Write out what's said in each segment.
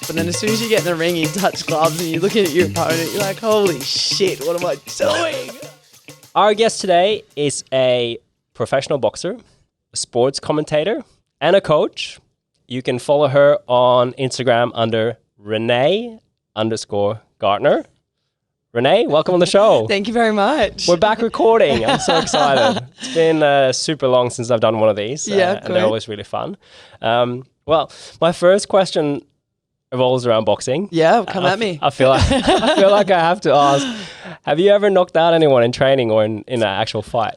But then as soon as you get in the ring, you touch gloves and you're looking at your opponent, you're like, holy shit, what am I doing? Our guest today is a professional boxer, a sports commentator, and a coach. You can follow her on Instagram under Renee_Gartner. Renee, welcome on the show. Thank you very much. We're back recording. I'm so excited. It's been super long since I've done one of these. Yeah, and they're always really fun. Well, my first question revolves around boxing. Yeah, come at me. I feel like I have to ask, have you ever knocked out anyone in training or in an actual fight?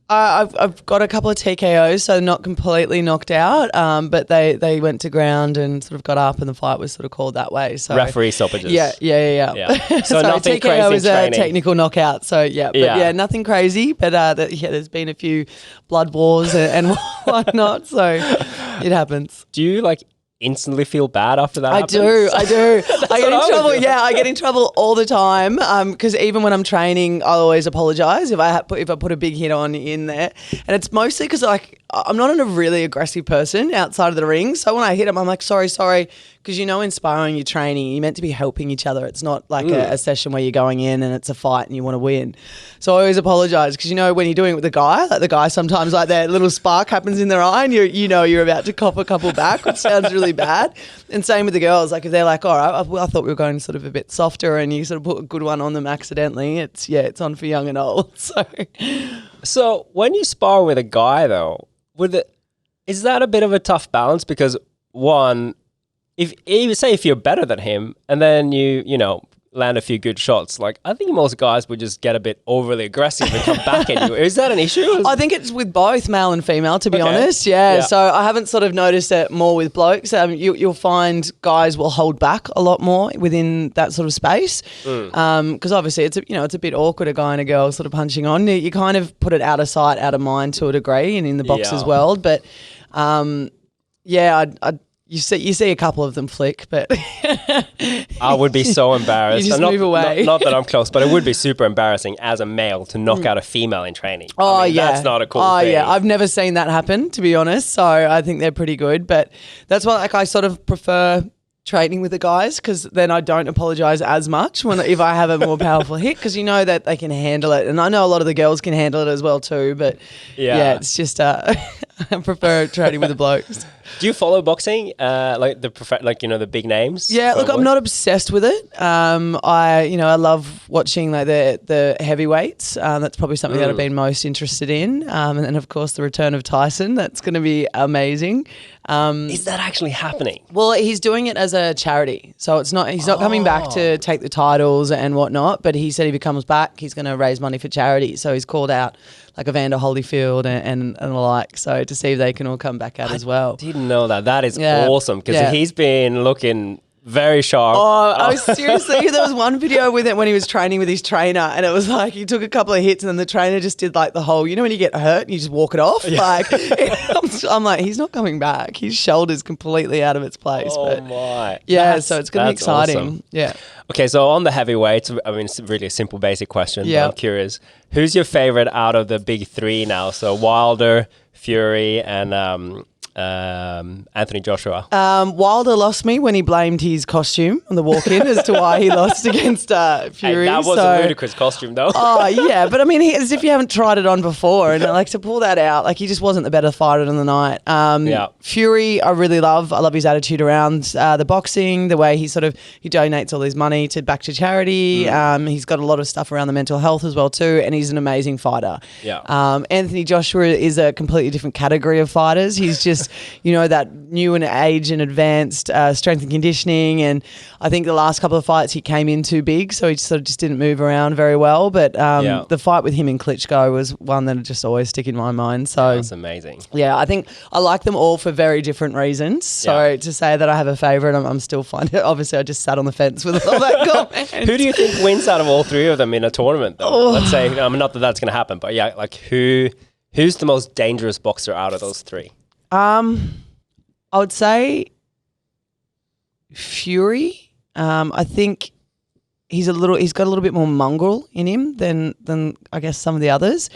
I've got a couple of TKOs, so not completely knocked out, but they went to ground and sort of got up, and the fight was sort of called that way. So referee stoppages. Yeah. So nothing TKO crazy is in a training. technical knockout. So nothing crazy, but there's been a few blood wars and whatnot. So it happens. Do you instantly feel bad after that? I happens? do. I get in trouble. Yeah. I get in trouble all the time. Because even when I'm training, I always apologize if I put a big hit on in there, and it's mostly because I'm not a really aggressive person outside of the ring. So when I hit him, I'm like, sorry. Because in sparring, you're training, you're meant to be helping each other. It's not like a session where you're going in and it's a fight and you want to win. So I always apologize because when you're doing it with the guy sometimes that little spark happens in their eye and you're about to cop a couple back, which sounds really bad. And same with the girls. If they're like, all right, I thought we were going sort of a bit softer, and you sort of put a good one on them accidentally, it's on for young and old. So when you spar with a guy though, is that a bit of a tough balance? Because one, if you're better than him and then you land a few good shots, I think most guys would just get a bit overly aggressive and come back at you. Is that an issue? I think it's with both male and female, to be Okay. honest. Yeah. So I haven't sort of noticed it more with blokes. You'll find guys will hold back a lot more within that sort of space. Because obviously it's a bit awkward, a guy and a girl sort of punching on. You kind of put it out of sight, out of mind to a degree, and in the boxer's world. But you see a couple of them flick, but I would be so embarrassed. You just move away. Not that I'm close, but it would be super embarrassing as a male to knock out a female in training. That's not a cool thing. Yeah, I've never seen that happen, to be honest. So I think they're pretty good, but that's why I sort of prefer training with the guys, because then I don't apologize as much if I have a more powerful hit, because that they can handle it, and I know a lot of the girls can handle it as well too. But it's just I prefer training with the blokes. Do you follow boxing, the big names? Yeah, look, I'm not obsessed with it. I love watching the heavyweights. That's probably something that I've been most interested in. And then of course the return of Tyson. That's going to be amazing. Is that actually happening? Well, he's doing it as a charity, so he's not coming back to take the titles and whatnot. But he said if he comes back, he's going to raise money for charity. So he's called out Evander Holyfield and the like. So to see if they can all come back out as well. Didn't know that. That is awesome, because he's been looking very sharp. Seriously, there was one video with it when he was training with his trainer, and it was he took a couple of hits and then the trainer just did the whole, when you get hurt and you just walk it off. Yeah. I'm like, he's not coming back. His shoulder's completely out of its place. My. Yeah, so it's going to be exciting. Awesome. Yeah. Okay, so on the heavyweights, it's really a simple basic question, but I'm curious. Who's your favorite out of the big three now? So Wilder, Fury, and Anthony Joshua. Wilder lost me when he blamed his costume on the walk-in as to why he lost against Fury. Hey, that was a ludicrous costume, though. Yeah, but as if you haven't tried it on before, and to pull that out, he just wasn't the better fighter on the night. Fury, I really love. I love his attitude around the boxing, the way he donates all his money back to charity. He's got a lot of stuff around the mental health as well too, and he's an amazing fighter. Anthony Joshua is a completely different category of fighters. He's just that new and age and advanced strength and conditioning, and I think the last couple of fights he came in too big, so he just didn't move around very well. But the fight with him and Klitschko was one that just always stick in my mind. So that's amazing. Yeah, I think I like them all for very different reasons. So to say that I have a favourite, I'm still finding it. Obviously, I just sat on the fence with all that comment. Who do you think wins out of all three of them in a tournament, though? Let's say, not that that's going to happen, but who's the most dangerous boxer out of those three? I would say Fury. I think he's got a little bit more mongrel in him than I guess some of the others.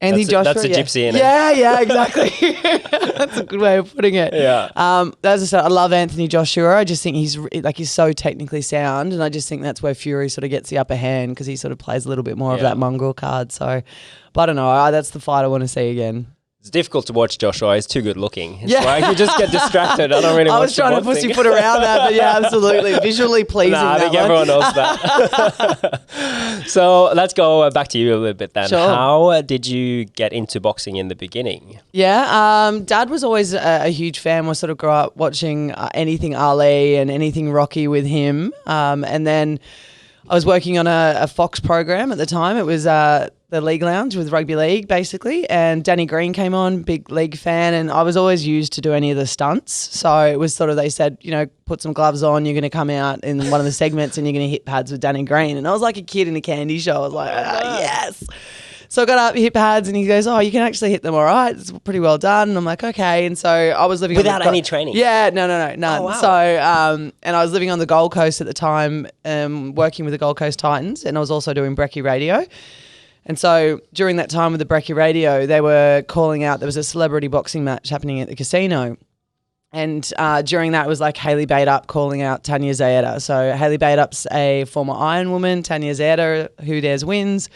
Anthony Joshua. That's a gypsy in it. Yeah, exactly. That's a good way of putting it. Yeah. As I said, I love Anthony Joshua. I just think he's so technically sound, and I just think that's where Fury sort of gets the upper hand because he sort of plays a little bit more of that mongrel card. So, but I don't know. That's the fight I want to see again. It's difficult to watch Joshua. He's too good looking. It's like you just get distracted. I don't really I watch was trying to pussyfoot around that, but yeah, absolutely. Visually pleasing. I think everyone knows that. So let's go back to you a little bit then. Sure. How did you get into boxing in the beginning? Yeah, Dad was always a huge fan. We sort of grew up watching anything Ali and anything Rocky with him. And then I was working on a Fox program at the time. It was the League Lounge with rugby league, basically. And Danny Green came on, big league fan, and I was always used to do any of the stunts. So it was sort of, they said, put some gloves on, you're going to come out in one of the segments and you're going to hit pads with Danny Green. And I was like a kid in a candy show. I was like, yes. So I got up, hit pads, and he goes, oh, you can actually hit them all right. It's pretty well done. And I'm like, okay. And so I was living without any training? Yeah, no, none. Oh, wow. So, and I was living on the Gold Coast at the time, working with the Gold Coast Titans, and I was also doing Brekkie Radio. And so during that time with the Brekkie Radio, they were calling out, there was a celebrity boxing match happening at the casino. And during that, it was like Hailey Baitup calling out Tanya Zayeda. So Hailey Baitup's a former Iron Woman, Tanya Zayeda, who dares wins.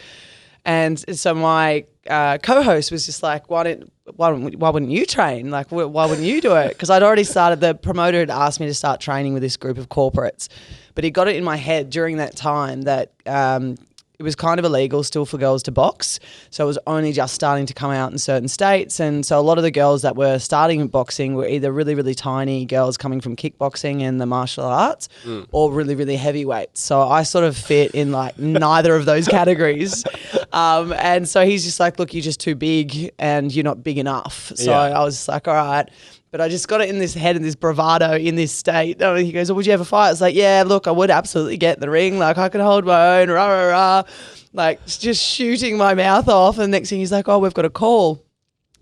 And so my co-host was just like, why wouldn't you train? Like, why wouldn't you do it? Because I'd already started, the promoter had asked me to start training with this group of corporates. But he got it in my head during that time that it was kind of illegal still for girls to box. So it was only just starting to come out in certain states. And so a lot of the girls that were starting boxing were either really, really tiny girls coming from kickboxing and the martial arts or really, really heavyweights. So I sort of fit in like neither of those categories. And so he's just like, look, you're just too big and you're not big enough. So I was just like, all right. But I just got it in this head and this bravado in this state. He goes, well, would you ever fight? I was like, yeah, look, I would absolutely get in the ring. Like, I could hold my own, rah, rah, rah. Like, just shooting my mouth off. And next thing he's like, oh, we've got a call.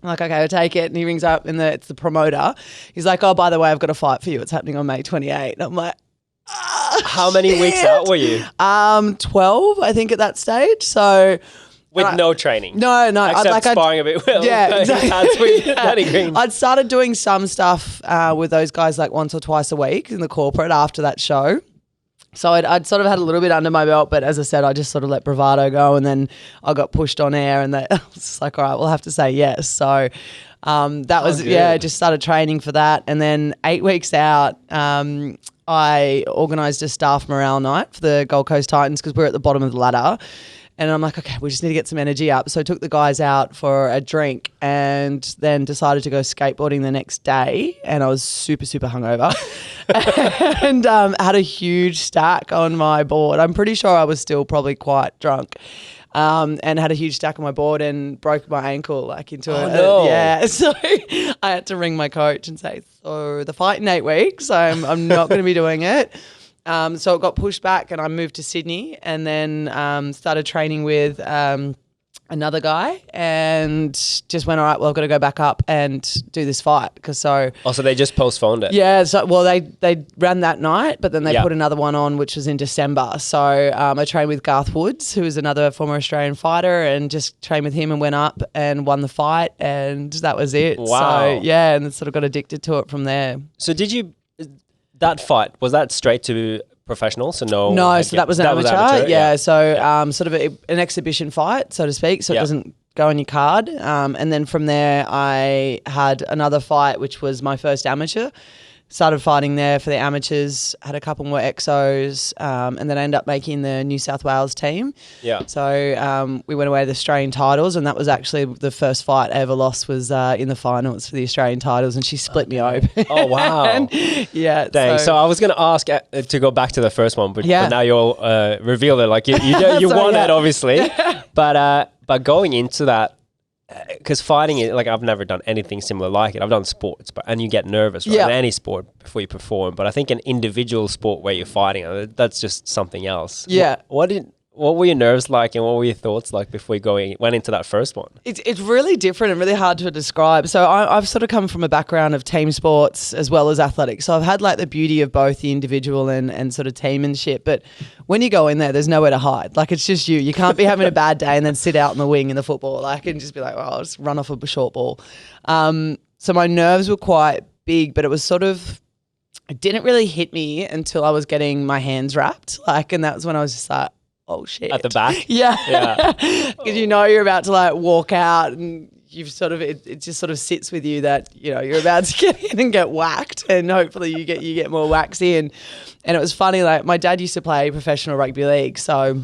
I'm like, okay, I'll take it. And he rings up and it's the promoter. He's like, oh, by the way, I've got a fight for you. It's happening on May 28. And I'm like, how many weeks out were you? 12, I think, at that stage. So... With no training? No. Except sparring a bit well. Yeah, exactly. Danny Green. I'd started doing some stuff with those guys like once or twice a week in the corporate after that show. So I'd sort of had a little bit under my belt, but as I said, I just sort of let bravado go, and then I got pushed on air and I was just like, all right, we'll have to say yes. So that was, just started training for that. And then 8 weeks out, I organised a staff morale night for the Gold Coast Titans because we were at the bottom of the ladder. And I'm like, okay, we just need to get some energy up. So I took the guys out for a drink and then decided to go skateboarding the next day. And I was super, super hungover and had a huge stack on my board. I'm pretty sure I was still probably quite drunk. And had a huge stack on my board and broke my ankle into no. So I had to ring my coach and say, so the fight in 8 weeks, I'm not going to be doing it. So it got pushed back and I moved to Sydney and then started training with another guy and just went, all right, well, I've got to go back up and do this fight. So they just postponed it? Yeah. So, well, they ran that night, but then they put another one on, which was in December. So I trained with Garth Woods, who is another former Australian fighter, and just trained with him and went up and won the fight. And that was it. Wow. So, yeah, and sort of got addicted to it from there. So did you... That fight, was that straight to professional? So no, so that was an amateur. Yeah, so sort of an exhibition fight, so to speak. So it doesn't go on your card. And then from there, I had another fight, which was my first amateur. Started fighting there for the amateurs, had a couple more exos, and then I ended up making the New South Wales team. Yeah. So we went away to the Australian titles, and that was actually the first fight I ever lost was in the finals for the Australian titles, and she split me open. Oh, wow. Yeah. Dang. So I was going to ask to go back to the first one, but now you'll reveal it. Like you won it, obviously. But going into that, because fighting it, like I've never done anything similar like it. I've done sports, and you get nervous, right? In any sport before you perform. But I think an individual sport where you're fighting, that's just something else. Yeah. What what were your nerves like, and what were your thoughts like before you went into that first one? It's really different and really hard to describe. So I've sort of come from a background of team sports as well as athletics. So I've had like the beauty of both the individual and sort of teammanship. But when you go in there's nowhere to hide. Like, it's just you. You can't be having a bad day and then sit out in the wing in the football. Like, and just be like, well, I'll just run off a short ball. So my nerves were quite big, but it was sort of, it didn't really hit me until I was getting my hands wrapped. Like, and that was when I was just like, oh shit. At the back? Yeah. Because you know you're about to like walk out, and you've sort of, it just sort of sits with you that, you know, you're about to get in and get whacked, and hopefully you get more waxy. And it was funny, like my dad used to play professional rugby league, so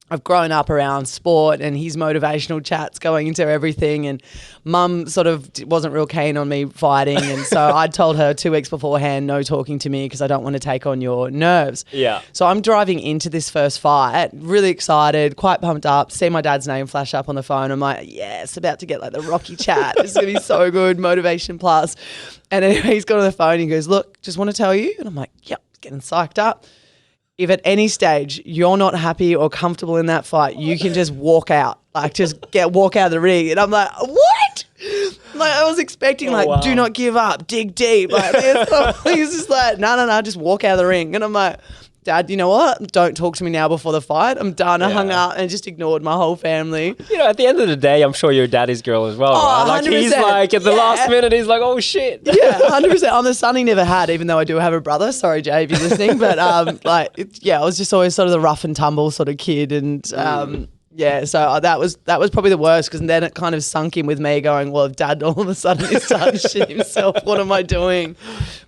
I've grown up around sport and his motivational chats going into everything, and mum sort of wasn't real keen on me fighting, and so I told her 2 weeks beforehand, no talking to me because I don't want to take on your nerves. Yeah. So I'm driving into this first fight, really excited, quite pumped up, see my dad's name flash up on the phone. I'm like, yes, about to get like the Rocky chat. This is going to be so good, motivation plus. And anyway, he's got on the phone and he goes, look, just want to tell you. And I'm like, yep, getting psyched up. If at any stage you're not happy or comfortable in that fight, you can just walk out. Like, just walk out of the ring. And I'm like, what? Like, I was expecting, like, do not give up, dig deep. Like, he's just like, no, just walk out of the ring. And I'm like, Dad, you know what? Don't talk to me now before the fight. I'm done. I hung up and just ignored my whole family. You know, at the end of the day, I'm sure you're daddy's girl as well, right? Like, 100%. he's like, at the last minute, he's like, oh shit. Yeah, 100%. I'm the son he never had, even though I do have a brother. Sorry, Jay, if you're listening. But I was just always sort of the rough and tumble sort of kid. And yeah, so that was probably the worst, because then it kind of sunk in with me going, well, if Dad all of a sudden is starting to shit himself, what am I doing?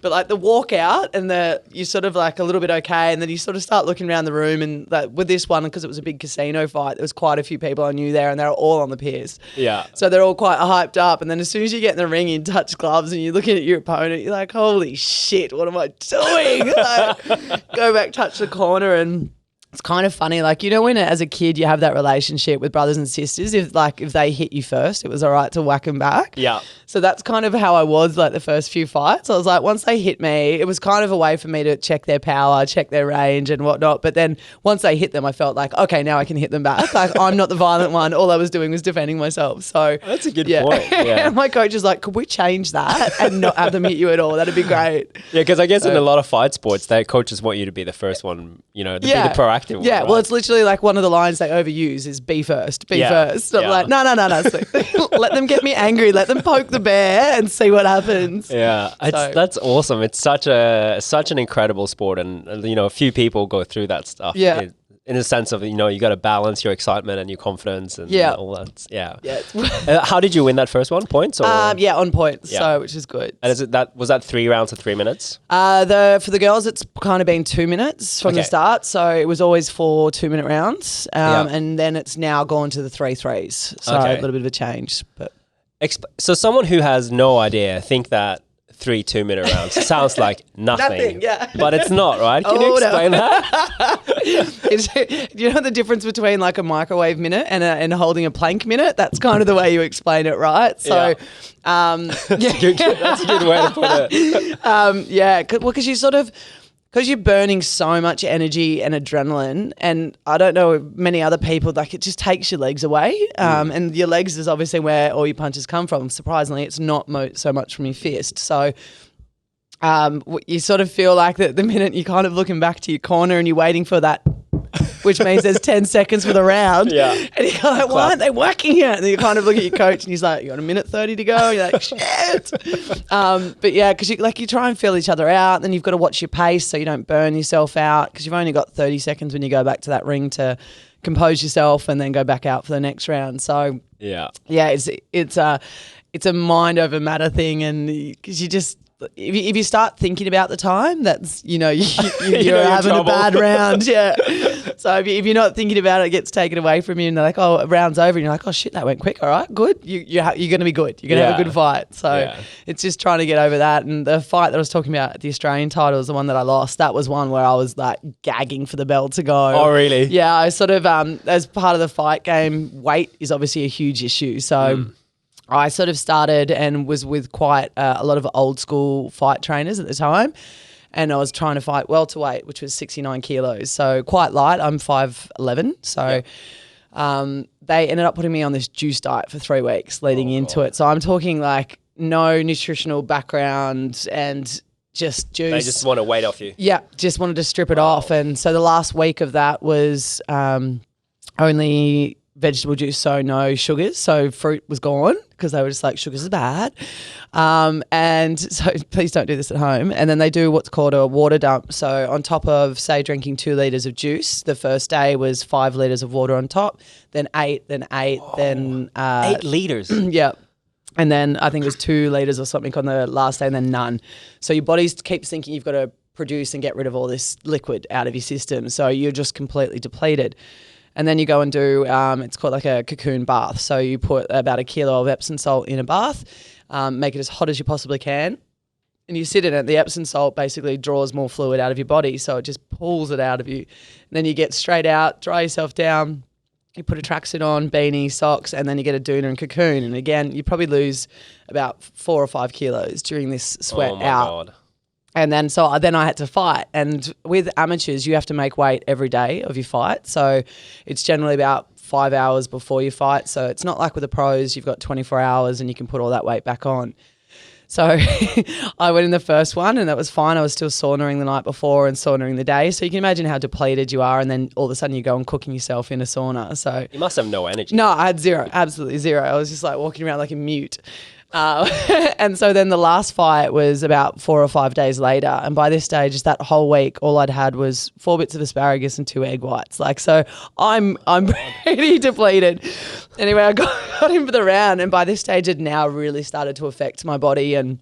But like the walk out and you sort of like a little bit okay, and then you sort of start looking around the room, and like with this one, because it was a big casino fight, there was quite a few people I knew there, and they were all on the piers. Yeah. So they're all quite hyped up, and then as soon as you get in the ring, you touch gloves and you're looking at your opponent, you're like, holy shit, what am I doing? Like, go back, touch the corner, and it's kind of funny, like, you know, when as a kid you have that relationship with brothers and sisters, if they hit you first, it was all right to whack them back. Yeah. So that's kind of how I was like the first few fights. I was like, once they hit me, it was kind of a way for me to check their power, check their range and whatnot. But then once they hit them, I felt like, okay, now I can hit them back. Like, I'm not the violent one. All I was doing was defending myself. So that's a good point. Yeah. My coach is like, could we change that and not have them hit you at all? That'd be great. Yeah, because I guess in a lot of fight sports, their coaches want you to be the first one, you know, to be the proactive one. Yeah, right? Well, it's literally like one of the lines they overuse is be first, be first. I'm like, no. Let them get me angry. Let them poke the bear and see what happens. Yeah, that's awesome. It's such an incredible sport, and you know, a few people go through that stuff. Yeah. In a sense of, you know, you got to balance your excitement and your confidence and all that. Yeah. How did you win that first one? Points? Or? On points. Yeah. So, which is good. And was that 3 rounds of 3 minutes? For the girls, it's kind of been 2 minutes from the start. So it was always 4 2-minute rounds. And then it's now gone to the 3 threes. So a little bit of a change. But so someone who has no idea think that 3 2-minute rounds sounds like nothing. But it's not, right? Can you explain that? You know the difference between like a microwave minute and holding a plank minute? That's kind of the way you explain it, right? So, that's a good way to put it. Because you sort of, because you're burning so much energy and adrenaline, and I don't know many other people, like it just takes your legs away. And your legs is obviously where all your punches come from. Surprisingly, it's not so much from your fist. So you sort of feel like that the minute you're kind of looking back to your corner and you're waiting for that, which means there's 10 seconds for the round. Yeah. And you're like, why aren't they whacking it? And then you kind of look at your coach and he's like, you got a minute 30 to go. You're like, shit. But yeah, because you try and feel each other out. Then you've got to watch your pace so you don't burn yourself out, because you've only got 30 seconds when you go back to that ring to compose yourself and then go back out for the next round. So it's a mind over matter thing, and because you just, if you start thinking about the time, that's, you know, you're having a bad round. Yeah. So if you're not thinking about it, it gets taken away from you, and they're like, oh, round's over. And you're like, oh, shit, that went quick. All right, good. You're going to be good. You're going to have a good fight. So it's just trying to get over that. And the fight that I was talking about, the Australian title, was the one that I lost. That was one where I was like gagging for the bell to go. Oh, really? Yeah. I sort of, as part of the fight game, weight is obviously a huge issue. So I sort of started and was with quite a lot of old school fight trainers at the time. and I was trying to fight welterweight, which was 69 kilos. So quite light. I'm 5'11". So they ended up putting me on this juice diet for 3 weeks leading into it. So I'm talking like no nutritional background and just juice. They just want to weight off you. Yeah, just wanted to strip it off. And so the last week of that was only vegetable juice, so no sugars. So fruit was gone because they were just like, sugars are bad. And so please don't do this at home. And then they do what's called a water dump. So on top of, say, drinking 2 litres of juice, the first day was 5 litres of water on top, then 8, then 8 litres? Yeah. And then I think it was 2 litres or something on the last day, and then none. So your body keeps thinking you've got to produce and get rid of all this liquid out of your system. So you're just completely depleted. And then you go and do, it's called like a cocoon bath. So you put about 1 kilo of Epsom salt in a bath, make it as hot as you possibly can, and you sit in it. The Epsom salt basically draws more fluid out of your body, so it just pulls it out of you. And then you get straight out, dry yourself down, you put a tracksuit on, beanie, socks, and then you get a doona and cocoon. And again, you probably lose about 4 or 5 kilos during this sweat out. God. And then I had to fight. And with amateurs, you have to make weight every day of your fight. So it's generally about 5 hours before you fight. So it's not like with the pros, you've got 24 hours and you can put all that weight back on. So I went in the first one and that was fine. I was still saunaing the night before and saunaing the day. So you can imagine how depleted you are. And then all of a sudden you go and cooking yourself in a sauna. So you must have no energy. No, I had zero, absolutely zero. I was just like walking around like a mute. And so then the last fight was about 4 or 5 days later. And by this stage, just that whole week, all I'd had was 4 bits of asparagus and 2 egg whites. Like, so I'm pretty depleted. Anyway, I got in for the round. And by this stage, it now really started to affect my body. And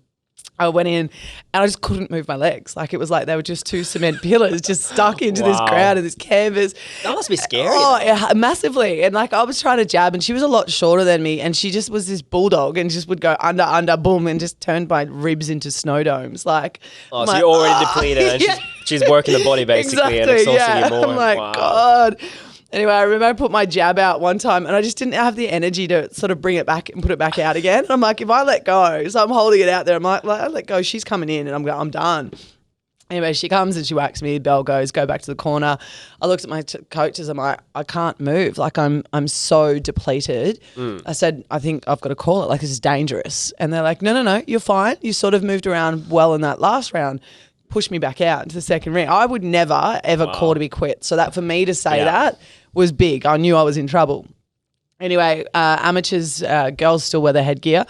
I went in and I just couldn't move my legs. Like, it was like they were just 2 cement pillars just stuck into this ground and this canvas. That must be scary. Oh, yeah, massively. And like I was trying to jab and she was a lot shorter than me and she just was this bulldog and just would go under, boom, and just turned my ribs into snow domes. Like, so you're already depleted and she's working the body basically and exhausting you more. I'm like, God. Anyway, I remember I put my jab out one time and I just didn't have the energy to sort of bring it back and put it back out again. And I'm like, if I let go, so I'm holding it out there, I'm like, I let go, she's coming in and I'm done. Anyway, she comes and she whacks me, bell goes, go back to the corner. I looked at my coaches, I'm like, I can't move. Like I'm so depleted. I said, I think I've got to call it, like this is dangerous. And they're like, no, you're fine. You sort of moved around well in that last round. Push me back out into the second ring. I would never, ever call to be quit. So that for me to say that was big. I knew I was in trouble. Anyway, amateurs, girls still wear their headgear.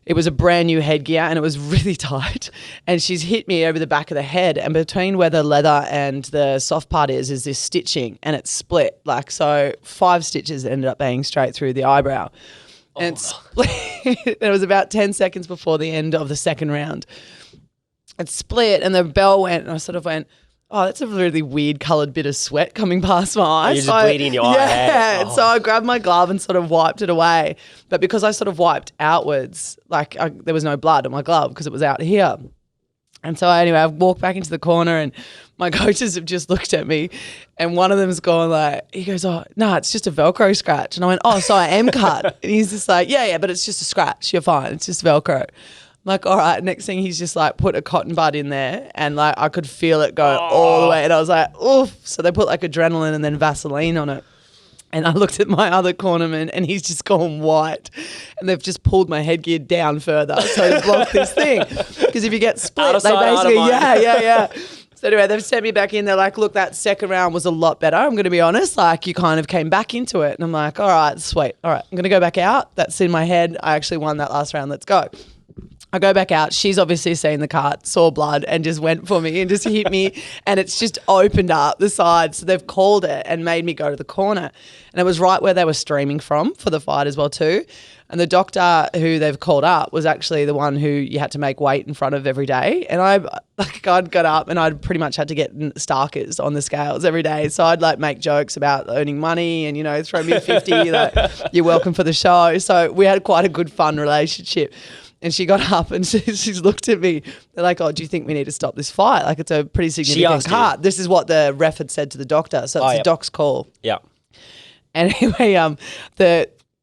It was a brand new headgear and it was really tight. And she's hit me over the back of the head. And between where the leather and the soft part is this stitching and it's split. Like, so 5 stitches ended up being straight through the eyebrow. And split. It was about 10 seconds before the end of the second round. It split and the bell went and I sort of went, oh, that's a really weird coloured bit of sweat coming past my eye. You're just bleeding your eye. Yeah, and so I grabbed my glove and sort of wiped it away. But because I sort of wiped outwards, like there was no blood on my glove because it was out here. And so anyway, I walked back into the corner and my coaches have just looked at me and one of them's gone like, he goes, oh, no, it's just a Velcro scratch. And I went, oh, so I am cut. And he's just like, yeah, but it's just a scratch. You're fine. It's just Velcro. I'm like, all right. Next thing he's just like put a cotton bud in there and like I could feel it go all the way. And I was like, oof. So they put like adrenaline and then Vaseline on it. And I looked at my other cornerman and he's just gone white. And they've just pulled my headgear down further so to block this thing. Because if you get split, they basically, yeah. So anyway, they've sent me back in. They're like, look, that second round was a lot better. I'm going to be honest. Like you kind of came back into it. And I'm like, all right, sweet. All right, I'm going to go back out. That's in my head. I actually won that last round. Let's go. I go back out. She's obviously seen the cart, saw blood and just went for me and just hit me and it's just opened up the side. So they've called it and made me go to the corner. And it was right where they were streaming from for the fight as well too. And the doctor who they've called up was actually the one who you had to make weight in front of every day. And I'd got up and I'd pretty much had to get Starkers on the scales every day. So I'd like make jokes about earning money and, you know, throw me a 50, like, you're welcome for the show. So we had quite a good fun relationship. And she got up and she's looked at me. They're like, oh, do you think we need to stop this fight? Like, it's a pretty significant cut. This is what the ref had said to the doctor. So it's the doc's call. Yeah. And anyway,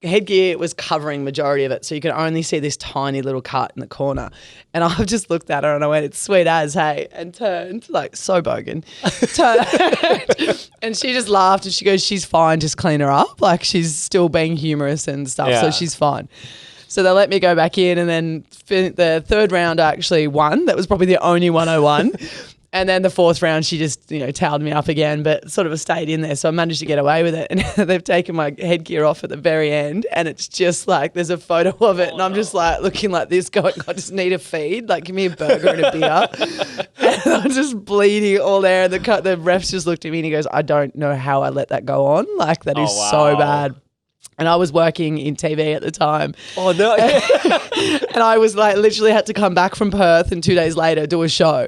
headgear was covering majority of it, so you could only see this tiny little cut in the corner. And I've just looked at her and I went, "It's sweet as, hey," and turned, like so bogan, turned, and she just laughed and she goes, "She's fine, just clean her up." Like she's still being humorous and stuff, so she's fine. So they let me go back in, and then the third round I actually won. That was probably the only one I won. And then the fourth round, she just, towed me up again, but sort of stayed in there. So I managed to get away with it. And they've taken my headgear off at the very end. And it's just like, there's a photo of it. And I'm just like looking like this going, I just need a feed. Like, give me a burger and a beer. And I'm just bleeding all there. And the refs just looked at me and he goes, "I don't know how I let that go on. Like, that is so bad." And I was working in TV at the time. Oh, no. And I was like, literally had to come back from Perth and 2 days later do a show.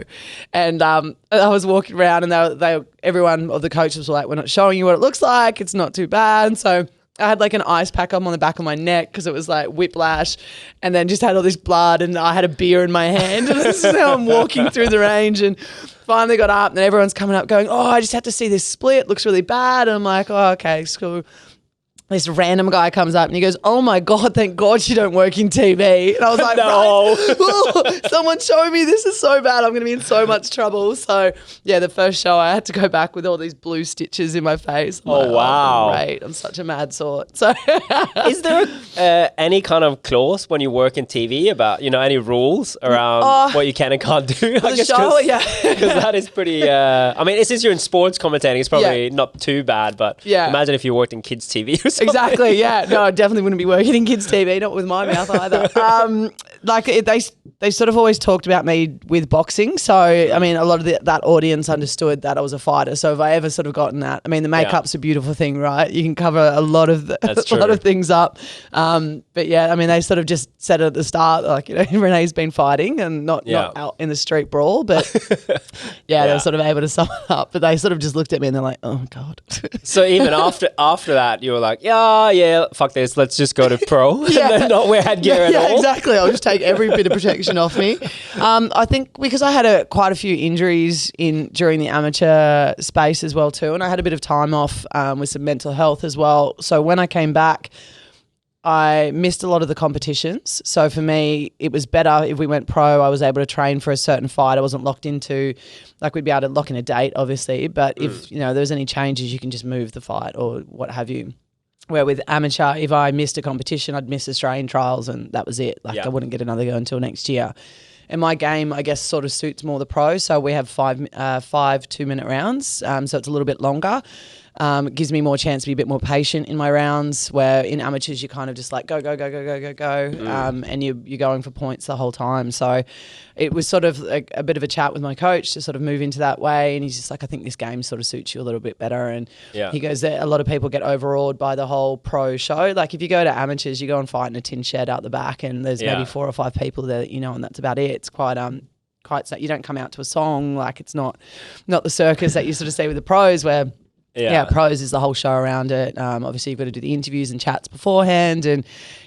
And I was walking around and everyone of the coaches were like, "We're not showing you what it looks like. It's not too bad." So I had like an ice pack on the back of my neck because it was like whiplash, and then just had all this blood, and I had a beer in my hand. And this is how I'm walking through the range, and finally got up and everyone's coming up going, "Oh, I just had to see this split. Looks really bad." And I'm like, "Oh, okay, it's cool." This random guy comes up and he goes, "Oh my God, thank God you don't work in TV." And I was like, "No, right? Someone show me, this is so bad. I'm going to be in so much trouble." So yeah, the first show I had to go back with all these blue stitches in my face. Wow. Great. I'm such a mad sort. So is there any kind of clause when you work in TV about, any rules around what you can and can't do? I guess because that is pretty, I mean, since you're in sports commentating, it's probably not too bad, but imagine if you worked in kids TV or something. Exactly, yeah. No, I definitely wouldn't be working in kids' TV, not with my mouth either. They sort of always talked about me with boxing. So, I mean, a lot of that audience understood that I was a fighter. So if I ever sort of gotten that, I mean, the makeup's a beautiful thing, right? You can cover a lot of things up. But yeah, I mean, they sort of just said it at the start, like, Renee's been fighting and not out in the street brawl. But they were sort of able to sum it up. But they sort of just looked at me and they're like, "Oh God." So even after that, you were like, yeah, fuck this, let's just go to pro and then not wear headgear at all. Exactly. I'll just take every bit of protection off me. I think because I had quite a few injuries during the amateur space as well too, and I had a bit of time off with some mental health as well. So when I came back, I missed a lot of the competitions. So for me, it was better if we went pro. I was able to train for a certain fight. I wasn't locked into, like, we'd be able to lock in a date, obviously. But if there was any changes, you can just move the fight or what have you. Where with amateur, if I missed a competition, I'd miss Australian trials and that was it. Like I wouldn't get another go until next year. And my game, I guess, sort of suits more the pro. So we have five 2-minute rounds. So it's a little bit longer. It gives me more chance to be a bit more patient in my rounds, where in amateurs you kind of just like go, and you're going for points the whole time. So it was sort of a bit of a chat with my coach to sort of move into that way, and he's just like, "I think this game sort of suits you a little bit better." And he goes, that a lot of people get overawed by the whole pro show. Like if you go to amateurs, you go and fight in a tin shed out the back, and there's maybe 4 or 5 people there, and that's about it. It's quite so you don't come out to a song. Like it's not the circus that you sort of see with the pros where. Yeah, pros is the whole show around it. Obviously, you've got to do the interviews and chats beforehand, and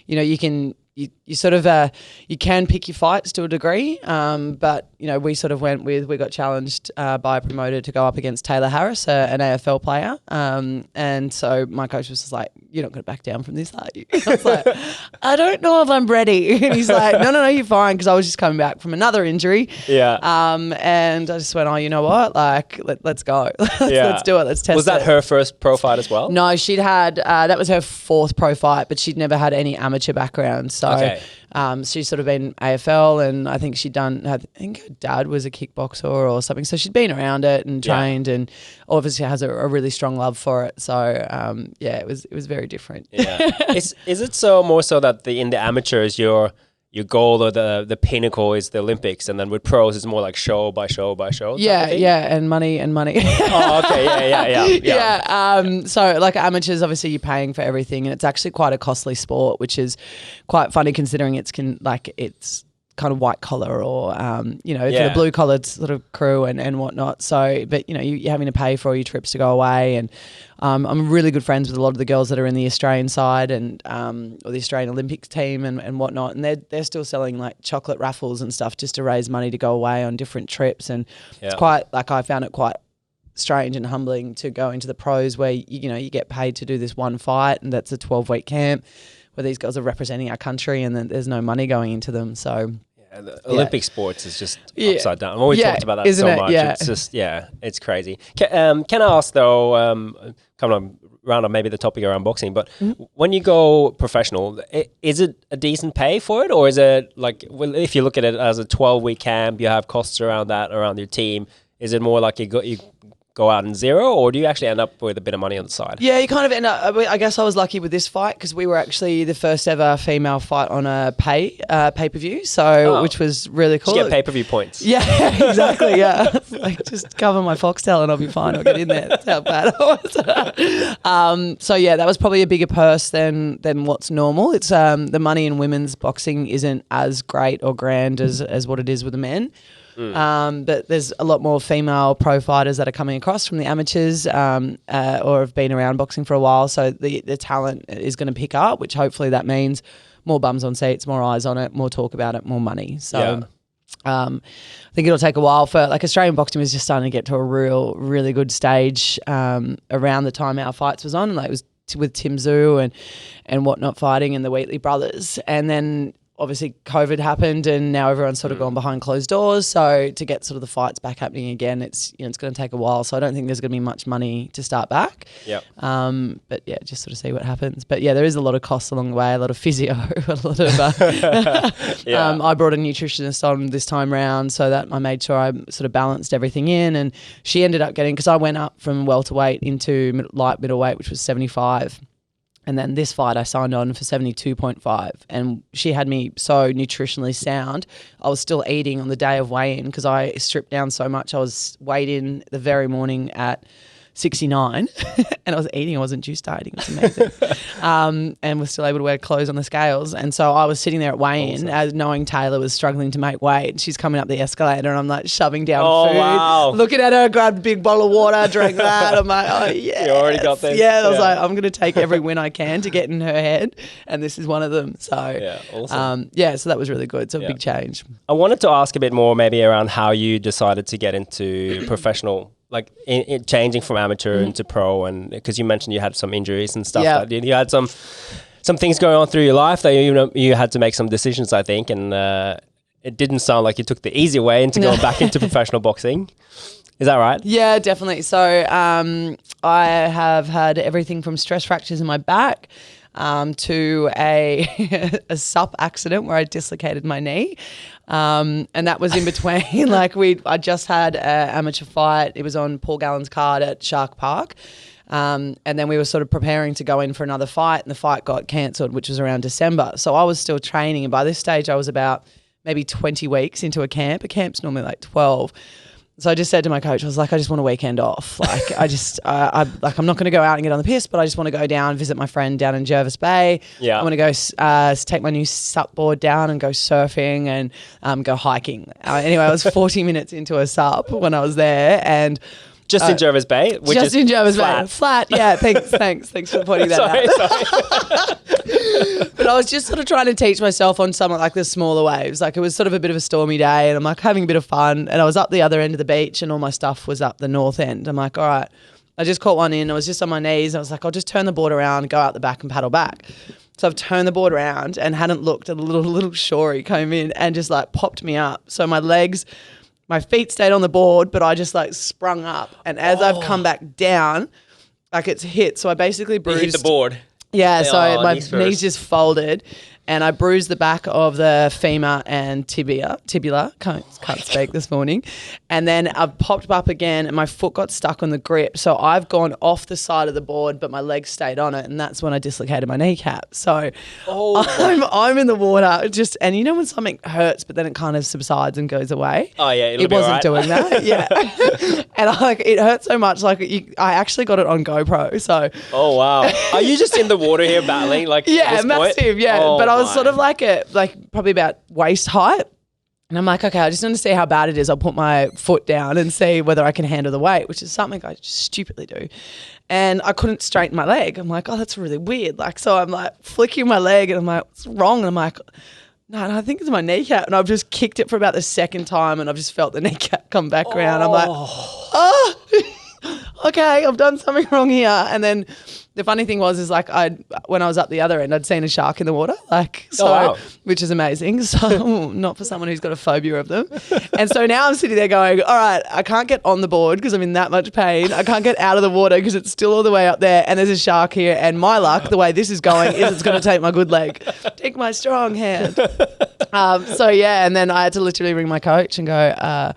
you can you can pick your fights to a degree. But we sort of we got challenged by a promoter to go up against Taylor Harris, an AFL player, and so my coach was just like, "You're not going to back down from this, are you?" I was like, "I don't know if I'm ready." And he's like, No, you're fine," because I was just coming back from another injury. And I just went, "Oh, you know what? Like, let's go. Let's do it. Let's test it." Was that her first pro fight as well? No, she'd had that was her 4th pro fight, but she'd never had any amateur background. So she's sort of been AFL, and I think I think her dad was a kickboxer or something. So she'd been around it and trained, and obviously has a really strong love for it. So it was very different. Is it more so that in the amateurs your goal or the pinnacle is the Olympics, and then with pros it's more like show by show by show? And money. Oh, okay, yeah. So like amateurs, obviously you're paying for everything, and it's actually quite a costly sport, which is quite funny considering it's kind of white collar or for the blue collared sort of crew and whatnot. So, but you're having to pay for all your trips to go away, and I'm really good friends with a lot of the girls that are in the Australian side and or the Australian Olympics team and whatnot, and they're still selling like chocolate raffles and stuff just to raise money to go away on different trips, and it's quite I found it quite strange and humbling to go into the pros where, you get paid to do this one fight, and that's a 12-week camp where these guys are representing our country, and then there's no money going into them. So the Olympic sports is just upside down. I've always talked about that so much. Yeah. It's just, it's crazy. Can I ask though, kind of round up maybe the topic around boxing, but when you go professional, is it a decent pay for it? Or is it like, well, if you look at it as a 12-week camp, you have costs around that, around your team, is it more like you go out in zero, or do you actually end up with a bit of money on the side? Yeah, you kind of end up. I guess I was lucky with this fight because we were actually the first ever female fight on a pay-per-view, which was really cool. Did you get pay-per-view points? Yeah, exactly. Yeah, like just cover my Foxtel and I'll be fine. I'll get in there. That's how bad I was. So yeah, that was probably a bigger purse than what's normal. It's the money in women's boxing isn't as great or grand as what it is with the men. But there's a lot more female pro fighters that are coming across from the amateurs or have been around boxing for a while. So the talent is going to pick up, which hopefully that means more bums on seats, more eyes on it, more talk about it, more money. So I think it'll take a while for, like, Australian boxing was just starting to get to a really good stage around the time our fights was on. Like, it was with Tim Tszyu and whatnot fighting and the Wheatley brothers. And then obviously COVID happened and now everyone's sort of gone behind closed doors. So to get sort of the fights back happening again, it's it's going to take a while. So I don't think there's going to be much money to start back. Yep. But yeah, just sort of see what happens. But yeah, there is a lot of costs along the way, a lot of physio, a lot of. I brought a nutritionist on this time round so that I made sure I sort of balanced everything in, and she ended up getting, because I went up from welterweight into light middleweight, which was 75. And then this fight I signed on for 72.5, and she had me so nutritionally sound. I was still eating on the day of weigh-in because I stripped down so much. I was weighed in the very morning at 69 and I was eating. I wasn't juice dieting. It was amazing. And was still able to wear clothes on the scales. And so I was sitting there at weigh-in knowing Taylor was struggling to make weight. She's coming up the escalator and I'm like shoving down food. Wow. Looking at her, grabbed a big bottle of water, drank that. I'm like, oh yeah. You already got this. Yeah, I was like, I'm going to take every win I can to get in her head. And this is one of them. So awesome. So that was really good. It's a big change. I wanted to ask a bit more maybe around how you decided to get into professional, like in changing from amateur into pro, and because you mentioned you had some injuries and stuff. That you had some things going on through your life that you had to make some decisions, I think, and it didn't sound like you took the easy way into going back into professional boxing. Is that right? Yeah, definitely. So I have had everything from stress fractures in my back to a sup accident where I dislocated my knee. And that was in between. I just had an amateur fight. It was on Paul Gallen's card at Shark Park. And then we were sort of preparing to go in for another fight, and the fight got cancelled, which was around December. So I was still training. And by this stage, I was about maybe 20 weeks into a camp. A camp's normally like 12. So I just said to my coach, I was like, I just want a weekend off. Like, I'm not going to go out and get on the piss, but I just want to go down, visit my friend down in Jervis Bay. Yeah. I want to go take my new sup board down and go surfing and go hiking. Anyway, I was 40 minutes into a sup when I was there, and just in Jervis Bay? Just in Jervis Bay. Flat, yeah. Thanks for pointing that out. But I was just sort of trying to teach myself on some like the smaller waves. Like, it was sort of a bit of a stormy day and I'm like having a bit of fun, and I was up the other end of the beach and all my stuff was up the north end. I'm like, all right. I just caught one in. I was just on my knees. I was like, I'll just turn the board around, go out the back and paddle back. So I've turned the board around and hadn't looked, and a little shory came in and just like popped me up. So my feet stayed on the board, but I just like sprung up. And as I've come back down, like it's hit. So I basically bruised. You hit the board. Yeah, so my knees just folded, and I bruised the back of the femur and tibia. Can't speak this morning. And then I popped up again and my foot got stuck on the grip. So I've gone off the side of the board, but my legs stayed on it. And that's when I dislocated my kneecap. So I'm in the water and you know when something hurts, but then it kind of subsides and goes away? Oh yeah, it wasn't doing that. Yeah. And it hurt so much. Like I actually got it on GoPro. So. Oh wow. Are you just in the water here battling? Like yeah, massive. Yeah. Oh, but I was sort of like probably about waist height. And I'm like, okay, I just want to see how bad it is. I'll put my foot down and see whether I can handle the weight, which is something I just stupidly do. And I couldn't straighten my leg. I'm like, oh, that's really weird. Like, so I'm like flicking my leg and I'm like, what's wrong? And I'm like, no, I think it's my kneecap. And I've just kicked it for about the second time and I've just felt the kneecap come back around. I'm like, oh. okay, I've done something wrong here. And then the funny thing was, like, when I was up the other end, I'd seen a shark in the water, like, so, wow. which is amazing. So not for someone who's got a phobia of them. And so now I'm sitting there going, all right, I can't get on the board because I'm in that much pain. I can't get out of the water because it's still all the way up there and there's a shark here. And my luck, the way this is going, is it's going to take my good leg. Take my strong hand. So yeah, and then I had to literally ring my coach and go,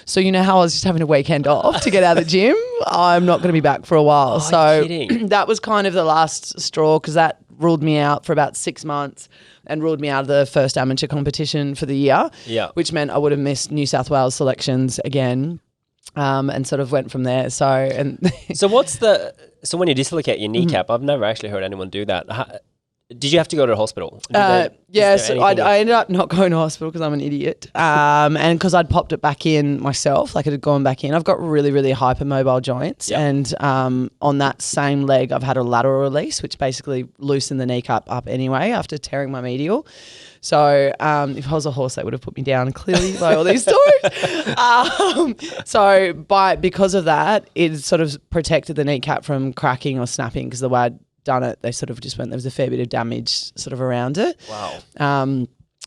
so you know how I was just having a weekend off to get out of the gym? I'm not going to be back for a while. Oh, so kidding. that was kind of the last straw because that ruled me out for about 6 months and ruled me out of the first amateur competition for the year, which meant I would have missed New South Wales selections again. And sort of went from there. So when you dislocate your kneecap, I've never actually heard anyone do that. Did you have to go to the hospital? Yes, I ended up not going to hospital because I'm an idiot. And because I'd popped it back in myself, like it had gone back in. I've got really, really hypermobile joints. Yep. And on that same leg, I've had a lateral release, which basically loosened the kneecap up anyway after tearing my medial. So if I was a horse, they would have put me down clearly by all these stories. Because of that, it sort of protected the kneecap from cracking or snapping because the way I'd done it, they sort of just went, there was a fair bit of damage sort of around it. Wow.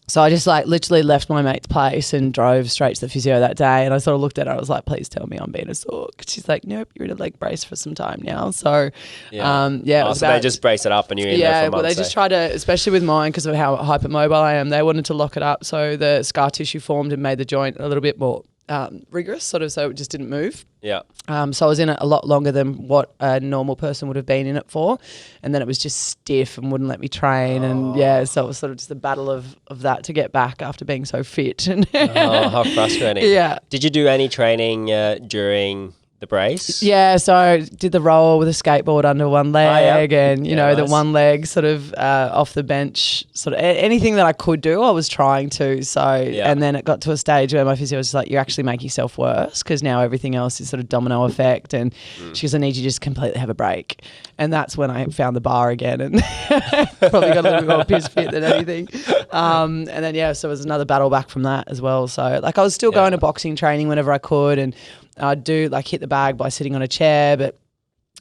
So I just like literally left my mate's place and drove straight to the physio that day. And I sort of looked at her. I was like, please tell me I'm being a sork. She's like, nope, you're in a leg brace for some time now. So, so they just brace it up and you're in there for months. Well, they just try to, especially with mine, because of how hypermobile I am, they wanted to lock it up. So the scar tissue formed and made the joint a little bit more rigorous, sort of, so it just didn't move. Yeah. So I was in it a lot longer than what a normal person would have been in it for. And then it was just stiff and wouldn't let me train. And so it was sort of just a battle of that to get back after being so fit. How frustrating. Yeah. Did you do any training during the brace? Yeah, so I did the roll with a skateboard under one leg and, you know, nice. The one leg sort of off the bench, sort of anything that I could do, I was trying to. So, and then it got to a stage where my physio was like, you're actually making yourself worse because now everything else is sort of domino effect. And she goes, I need you to just completely have a break. And that's when I found the bar again and probably got a little bit more piss fit than anything. And then, so it was another battle back from that as well. So, like, I was still going to boxing training whenever I could and I'd do like hit the bag by sitting on a chair, but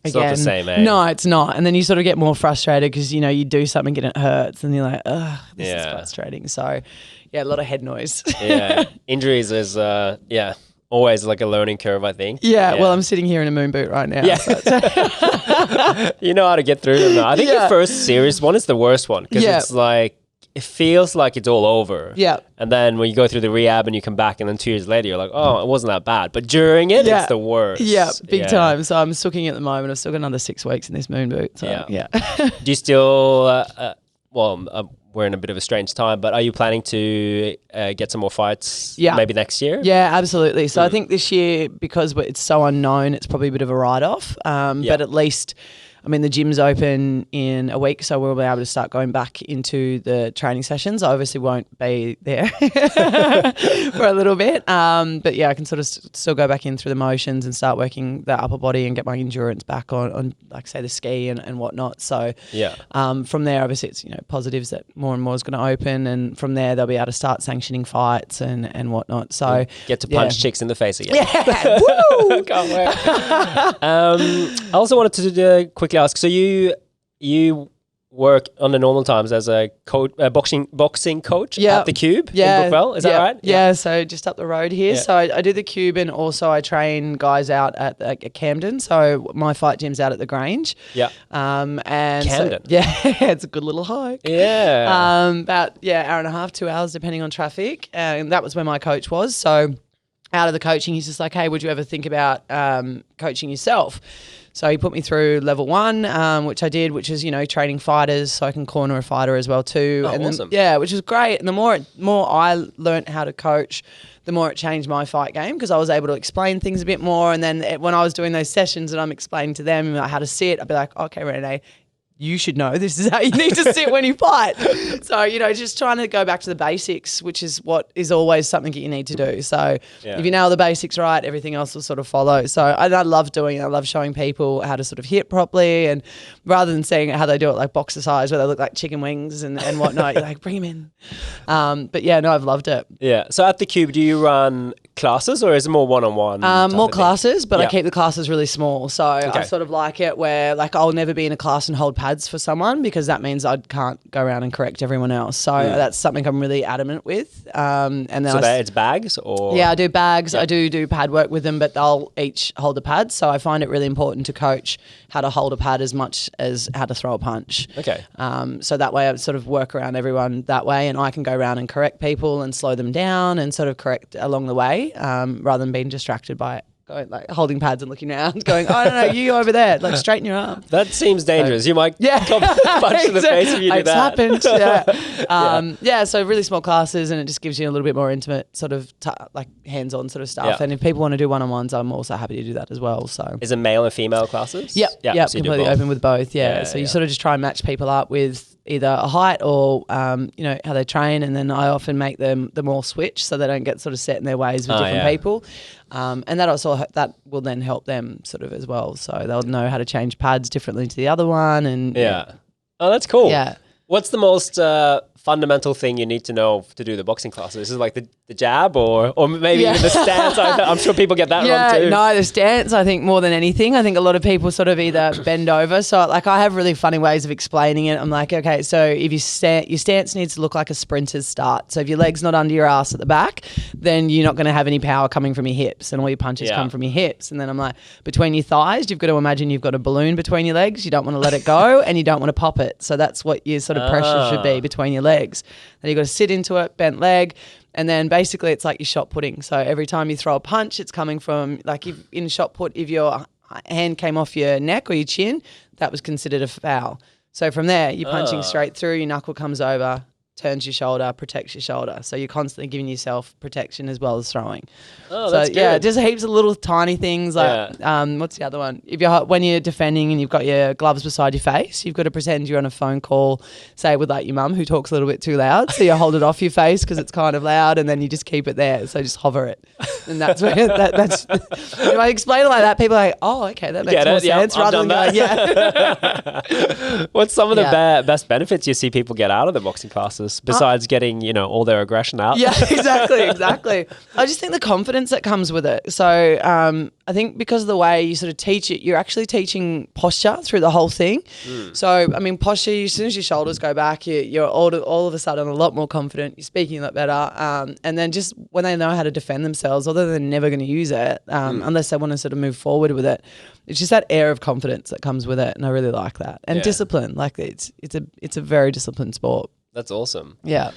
it's not the same, eh? No, it's not. And then you sort of get more frustrated because, you know, you do something and it hurts and you're like, ugh, this is frustrating. So, a lot of head noise. Injuries is, always like a learning curve, I think. Yeah, well, I'm sitting here in a moon boot right now. Yeah. So you know how to get through them now. I think the first serious one is the worst one because it's like, it feels like it's all over. Yeah. And then when you go through the rehab and you come back and then 2 years later, you're like, oh, it wasn't that bad. But during it, it's the worst. Yeah, big time. So I'm sooking at the moment. I've still got another 6 weeks in this moon boot. So, Do you still, we're in a bit of a strange time, but are you planning to get some more fights maybe next year? Yeah, absolutely. So I think this year, because it's so unknown, it's probably a bit of a write-off. But at least... I mean, the gym's open in a week, so we'll be able to start going back into the training sessions. I obviously won't be there for a little bit. But I can sort of still go back in through the motions and start working the upper body and get my endurance back on like, say, the ski and whatnot. So from there, obviously, it's, you know, positives that more and more is going to open. And from there, they'll be able to start sanctioning fights and whatnot. So get to punch chicks in the face again. Yeah, woo! Can't wait. I also wanted to quickly ask, so you work on the normal times as a boxing coach at the Cube in Brookwell, is that right? Yeah, so just up the road here. So I do the Cube and also I train guys out at Camden. So my fight gym's out at the Grange. Yeah. And Camden. So, it's a good little hike. Yeah. About hour and a half, 2 hours depending on traffic. And that was where my coach was. So out of the coaching, he's just like, hey, would you ever think about coaching yourself? So he put me through level 1, which I did, which is, you know, training fighters so I can corner a fighter as well too. Oh, awesome. Which was great. And the more I learnt how to coach, the more it changed my fight game because I was able to explain things a bit more. And then when I was doing those sessions and I'm explaining to them how to sit, I'd be like, okay, Renee, you should know this is how you need to sit when you fight. So, just trying to go back to the basics, which is what is always something that you need to do. So if you nail the basics right, everything else will sort of follow. So I love doing it. I love showing people how to sort of hit properly, and rather than seeing how they do it like boxercise where they look like chicken wings and whatnot, you're like, bring them in. But yeah, no, I've loved it. Yeah. So at the Cube, do you run classes or is it more one-on-one? More classes, but I keep the classes really small. So I sort of like it where like I'll never be in a class and hold pads for someone, because that means I can't go around and correct everyone else. So that's something I'm really adamant with. And then it's bags or? Yeah, I do bags. I do pad work with them, but they'll each hold a pad. So I find it really important to coach how to hold a pad as much as how to throw a punch. Okay. So that way I sort of work around everyone that way, and I can go around and correct people and slow them down and sort of correct along the way, rather than being distracted by it. Going, like holding pads and looking around, going, oh, no, you over there, like straighten your arm. That seems dangerous. You might punch to the face if you do that. It's happened. So really small classes, and it just gives you a little bit more intimate sort of like hands-on sort of stuff. And if people want to do one-on-ones, I'm also happy to do that as well. So is it male and female classes? Yep, so completely open with both. So you sort of just try and match people up with either a height or how they train, and then I often make them all switch so they don't get sort of set in their ways with different people. And that will then help them sort of as well. So they'll know how to change pads differently to the other one. And oh, that's cool. Yeah. What's the most fundamental thing you need to know to do the boxing classes? Is it like the jab or maybe even the stance? I'm sure people get that wrong too. No, the stance, I think more than anything. I think a lot of people sort of either bend over. So like I have really funny ways of explaining it. I'm like, okay, so if your stance needs to look like a sprinter's start. So if your leg's not under your ass at the back, then you're not going to have any power coming from your hips, and all your punches come from your hips. And then I'm like, between your thighs, you've got to imagine you've got a balloon between your legs. You don't want to let it go and you don't want to pop it. So that's what your sort of pressure should be between your legs. Then you've got to sit into it, bent leg. And then basically it's like your shot putting. So every time you throw a punch, it's coming from, like if in shot put, if your hand came off your neck or your chin, that was considered a foul. So from there, you're punching straight through, your knuckle comes over, turns your shoulder, protects your shoulder. So you're constantly giving yourself protection as well as throwing. Oh, that's good. Just heaps of little tiny things like, what's the other one? When you're defending and you've got your gloves beside your face, you've got to pretend you're on a phone call, say with like your mum who talks a little bit too loud. So you hold it off your face because it's kind of loud, and then you just keep it there. So just hover it. And that's where that's if I explain it like that, people are like, oh, okay, that makes more sense. I've rather than done going, What's some of the best benefits you see people get out of the boxing classes besides getting, all their aggression out? Yeah, exactly. I just think the confidence that comes with it. So I think because of the way you sort of teach it, you're actually teaching posture through the whole thing. So, I mean, posture, as soon as your shoulders go back, you're all of a sudden a lot more confident. You're speaking a lot better. And then just when they know how to defend themselves, although they're never going to use it unless they want to sort of move forward with it, it's just that air of confidence that comes with it. And I really like that. And discipline, like it's a very disciplined sport. That's awesome. Yeah.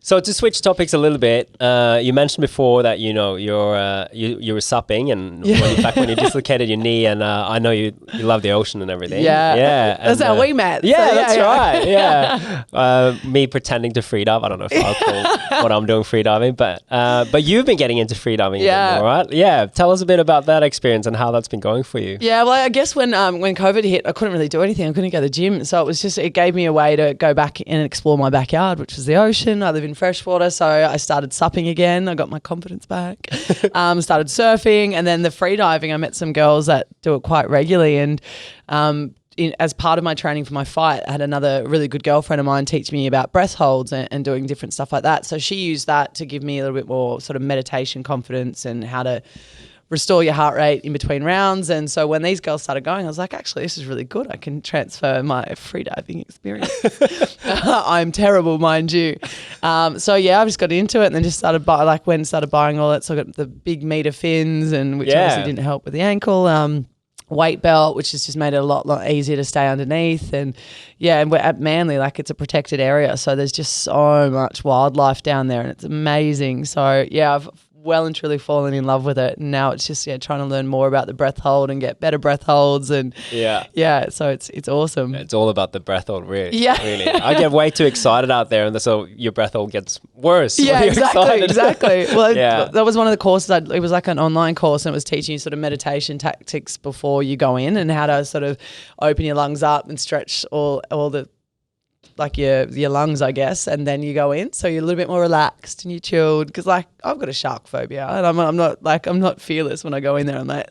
So to switch topics a little bit, you mentioned before that you were supping, and when you dislocated your knee, and I know you love the ocean and everything. Yeah. That's how we met. Yeah, so, that's right. Yeah. Me pretending to free dive. I don't know if I'll call what I'm doing free diving, but you've been getting into free diving, all right? Yeah. Tell us a bit about that experience and how that's been going for you. Yeah. Well, I guess when COVID hit, I couldn't really do anything. I couldn't go to the gym, so it gave me a way to go back and explore my backyard, which was the ocean. I live in freshwater, so I started supping again. I got my confidence back. Started surfing, and then the free diving. I met some girls that do it quite regularly, and as part of my training for my fight, I had another really good girlfriend of mine teach me about breath holds and doing different stuff like that. So she used that to give me a little bit more sort of meditation confidence and how to restore your heart rate in between rounds. And so when these girls started going, I was like, actually, this is really good. I can transfer my freediving experience. I'm terrible, mind you. I just got into it and then just started buying all that. So I got the big meter fins, and which obviously didn't help with the ankle. Weight belt, which has just made it a lot easier to stay underneath. And we're at Manly, like it's a protected area. So there's just so much wildlife down there and it's amazing. So I've well and truly fallen in love with it. And now it's just trying to learn more about the breath hold and get better breath holds. And so it's awesome. It's all about the breath hold, really. Yeah. Really. I get way too excited out there, and so your breath hold gets worse. Yeah, exactly. Well, that was one of the courses. It was like an online course, and it was teaching you sort of meditation tactics before you go in, and how to sort of open your lungs up and stretch all the like your lungs, I guess, and then you go in, so you're a little bit more relaxed and you're chilled. Because like I've got a shark phobia, and I'm not fearless when I go in there. I'm like,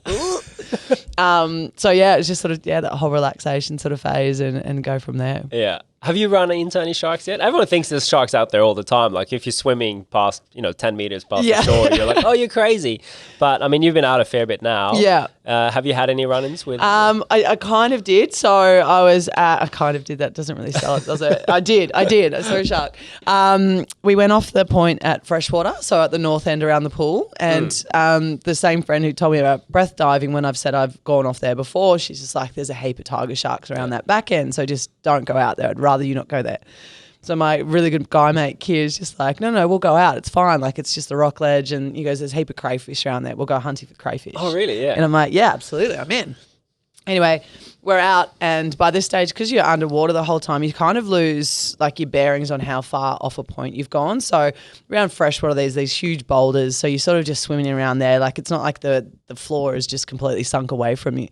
so yeah, it's just sort of that whole relaxation sort of phase, and go from there. Yeah. Have you run into any sharks yet? Everyone thinks there's sharks out there all the time. Like if you're swimming past, 10 meters past the shore, you're like, oh, you're crazy. But I mean, you've been out a fair bit now. Yeah. Have you had any run-ins with? I kind of did. So I kind of did. That doesn't really sell it, does it? I did. I saw a shark. We went off the point at Freshwater, so at the north end around the pool. And the same friend who told me about breath diving, when I've said I've gone off there before, she's just like, there's a heap of tiger sharks around that back end. So just don't go out there. I'd rather you not go there. So my really good guy mate Kier's just like, no, we'll go out. It's fine. Like it's just a rock ledge. And he goes, there's a heap of crayfish around there. We'll go hunting for crayfish. Oh, really? Yeah. And I'm like, yeah, absolutely. I'm in. Anyway, we're out, and by this stage, because you're underwater the whole time, you kind of lose like your bearings on how far off a point you've gone. So around Freshwater, there's these huge boulders. So you're sort of just swimming around there. Like it's not like the floor is just completely sunk away from you.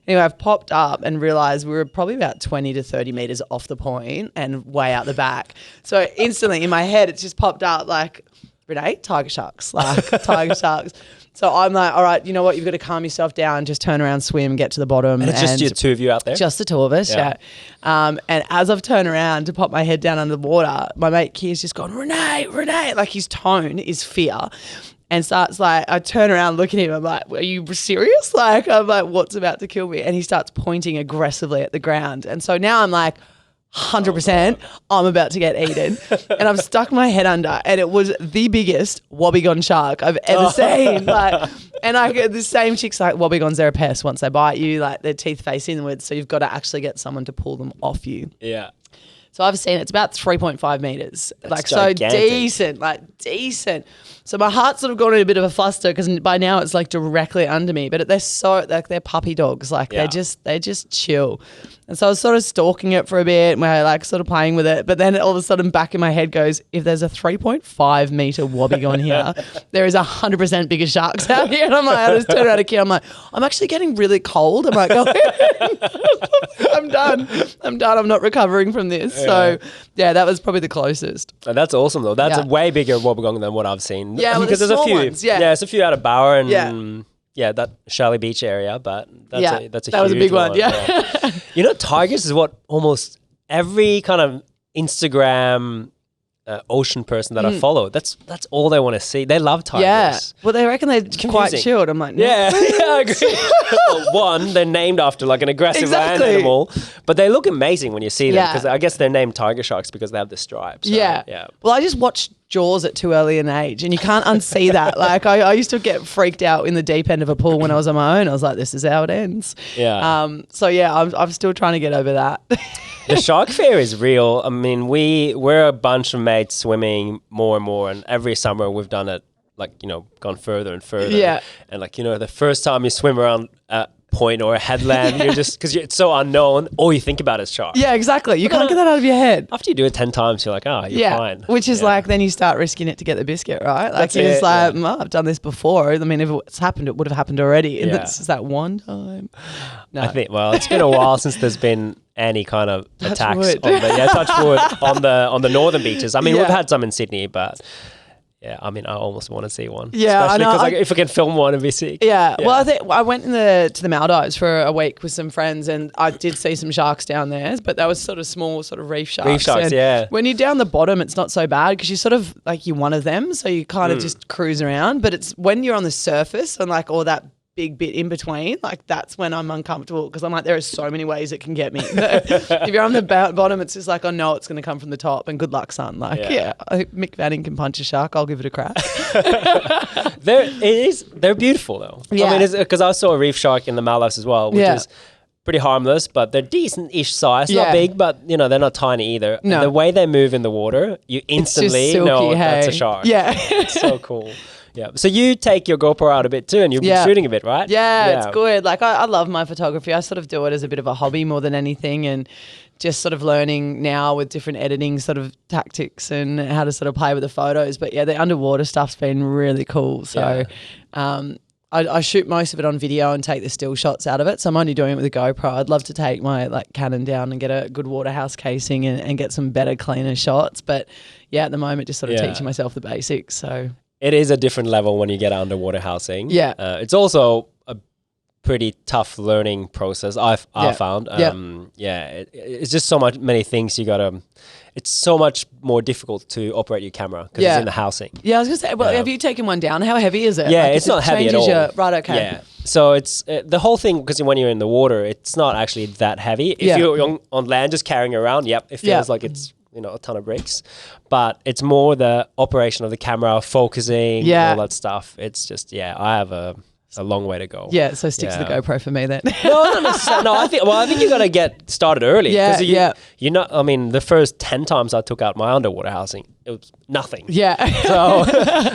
Anyway, I've popped up and realised we were probably about 20 to 30 metres off the point and way out the back. So instantly in my head, it's just popped up like, Renee, tiger sharks, like tiger sharks. So I'm like, all right, you know what? You've got to calm yourself down, just turn around, swim, get to the bottom. And it's just you two of you out there? Just the two of us, yeah. And as I've turned around to pop my head down under the water, my mate Kier's just gone, Renee, like his tone is fear. And starts like, I turn around, look at him, I'm like, are you serious? Like, I'm like, what's about to kill me? And he starts pointing aggressively at the ground. And so now I'm like, 100%, I'm about to get eaten. And I've stuck my head under, and it was the biggest wobbegong shark I've ever seen. Like, and I get the same chicks, like wobbegons, they're a pest. Once they bite you, like their teeth face inwards, so you've got to actually get someone to pull them off you. Yeah. So I've seen it's about 3.5 meters. That's like gigantic. So decent. So my heart's sort of gone in a bit of a fluster because by now it's like directly under me. But they're so like they're puppy dogs. Like they just chill. And so I was sort of stalking it for a bit, and we're like sort of playing with it. But then all of a sudden back in my head goes, if there's a 3.5 meter wobbegong here, there is 100% bigger sharks out here. And I'm like, I just turned around to Kid. I'm like, I'm actually getting really cold. I'm like, oh, I'm done. I'm not recovering from this. So yeah, that was probably the closest. And that's awesome though. That's a way bigger wobbegong than what I've seen. Yeah, because there's a few. Ones, there's a few out of Bower and that Shirley Beach area, but that's a that huge was a big one. Yeah. You know, tigers is what almost every kind of Instagram ocean person that I follow, that's all they want to see. They love tigers. Yeah. Well, they reckon they're quite chilled. I'm like, no. Yeah, I agree. Well, one, they're named after like an aggressive land animal, but they look amazing when you see them because I guess they're named tiger sharks because they have the stripes. So, yeah. Well, I just watched Jaws at too early an age, and you can't unsee that. Like I used to get freaked out in the deep end of a pool when I was on my own. I was like, this is how it ends. Yeah. So yeah, I'm still trying to get over that. The shark fear is real. I mean, we're a bunch of mates swimming more and more, and every summer we've done it, like, gone further and further. Yeah. And like, the first time you swim around a point or a headland, you're just, because it's so unknown, all you think about is sharks. Yeah, exactly. You can't get that out of your head. After you do it 10 times, you're like, oh, you're fine. Which is like, then you start risking it to get the biscuit, right? Like That's you're just like, yeah. I've done this before. I mean, if it's happened, it would have happened already. And it's just that one time. No. I think, well, it's been a while since there's been any kind of attacks touch wood on the northern beaches. I mean, we've had some in Sydney, but yeah, I mean, I almost want to see one. Yeah, especially because if I can film one, it'd be sick. Yeah. Well, I think I went to the Maldives for a week with some friends, and I did see some sharks down there, but that was sort of small, sort of reef sharks. Reef sharks, and when you're down the bottom, it's not so bad because you're sort of like you're one of them, so you kind of just cruise around. But it's when you're on the surface and like all that big bit in between, like that's when I'm uncomfortable because I'm like, there are so many ways it can get me. If you're on the bottom, it's just like, I know it's going to come from the top, and good luck, son. Like, Mick Fanning can punch a shark. I'll give it a crack. They're beautiful though. Yeah. I mean, because I saw a reef shark in the Maldives as well, which is pretty harmless, but they're decent-ish size. Not big, but they're not tiny either. No. And the way they move in the water, you instantly know that's a shark. Yeah. It's so cool. Yeah. So you take your GoPro out a bit too, and you've been shooting a bit, right? Yeah, it's good. Like I love my photography. I sort of do it as a bit of a hobby more than anything, and just sort of learning now with different editing sort of tactics and how to sort of play with the photos. But yeah, the underwater stuff's been really cool. So I shoot most of it on video and take the still shots out of it. So I'm only doing it with a GoPro. I'd love to take my like Canon down and get a good Waterhouse casing and get some better, cleaner shots. But yeah, at the moment, just sort of teaching myself the basics. So it is a different level when you get underwater housing. Yeah. It's also a pretty tough learning process. I've found. It's just many things you gotta. It's so much more difficult to operate your camera because it's in the housing. Yeah, I was gonna say. Well, have you taken one down? How heavy is it? Yeah, like, it's not heavy at all. Right. Okay. Yeah. So it's the whole thing, because when you're in the water, it's not actually that heavy. If you're on land just carrying it around, it feels like it's a ton of bricks. But it's more the operation of the camera, focusing, all that stuff. It's just I have a long way to go. Yeah, so stick to the GoPro for me then. No. I think you got to get started early. You know, I mean, the first 10 times I took out my underwater housing, it was nothing. Yeah. So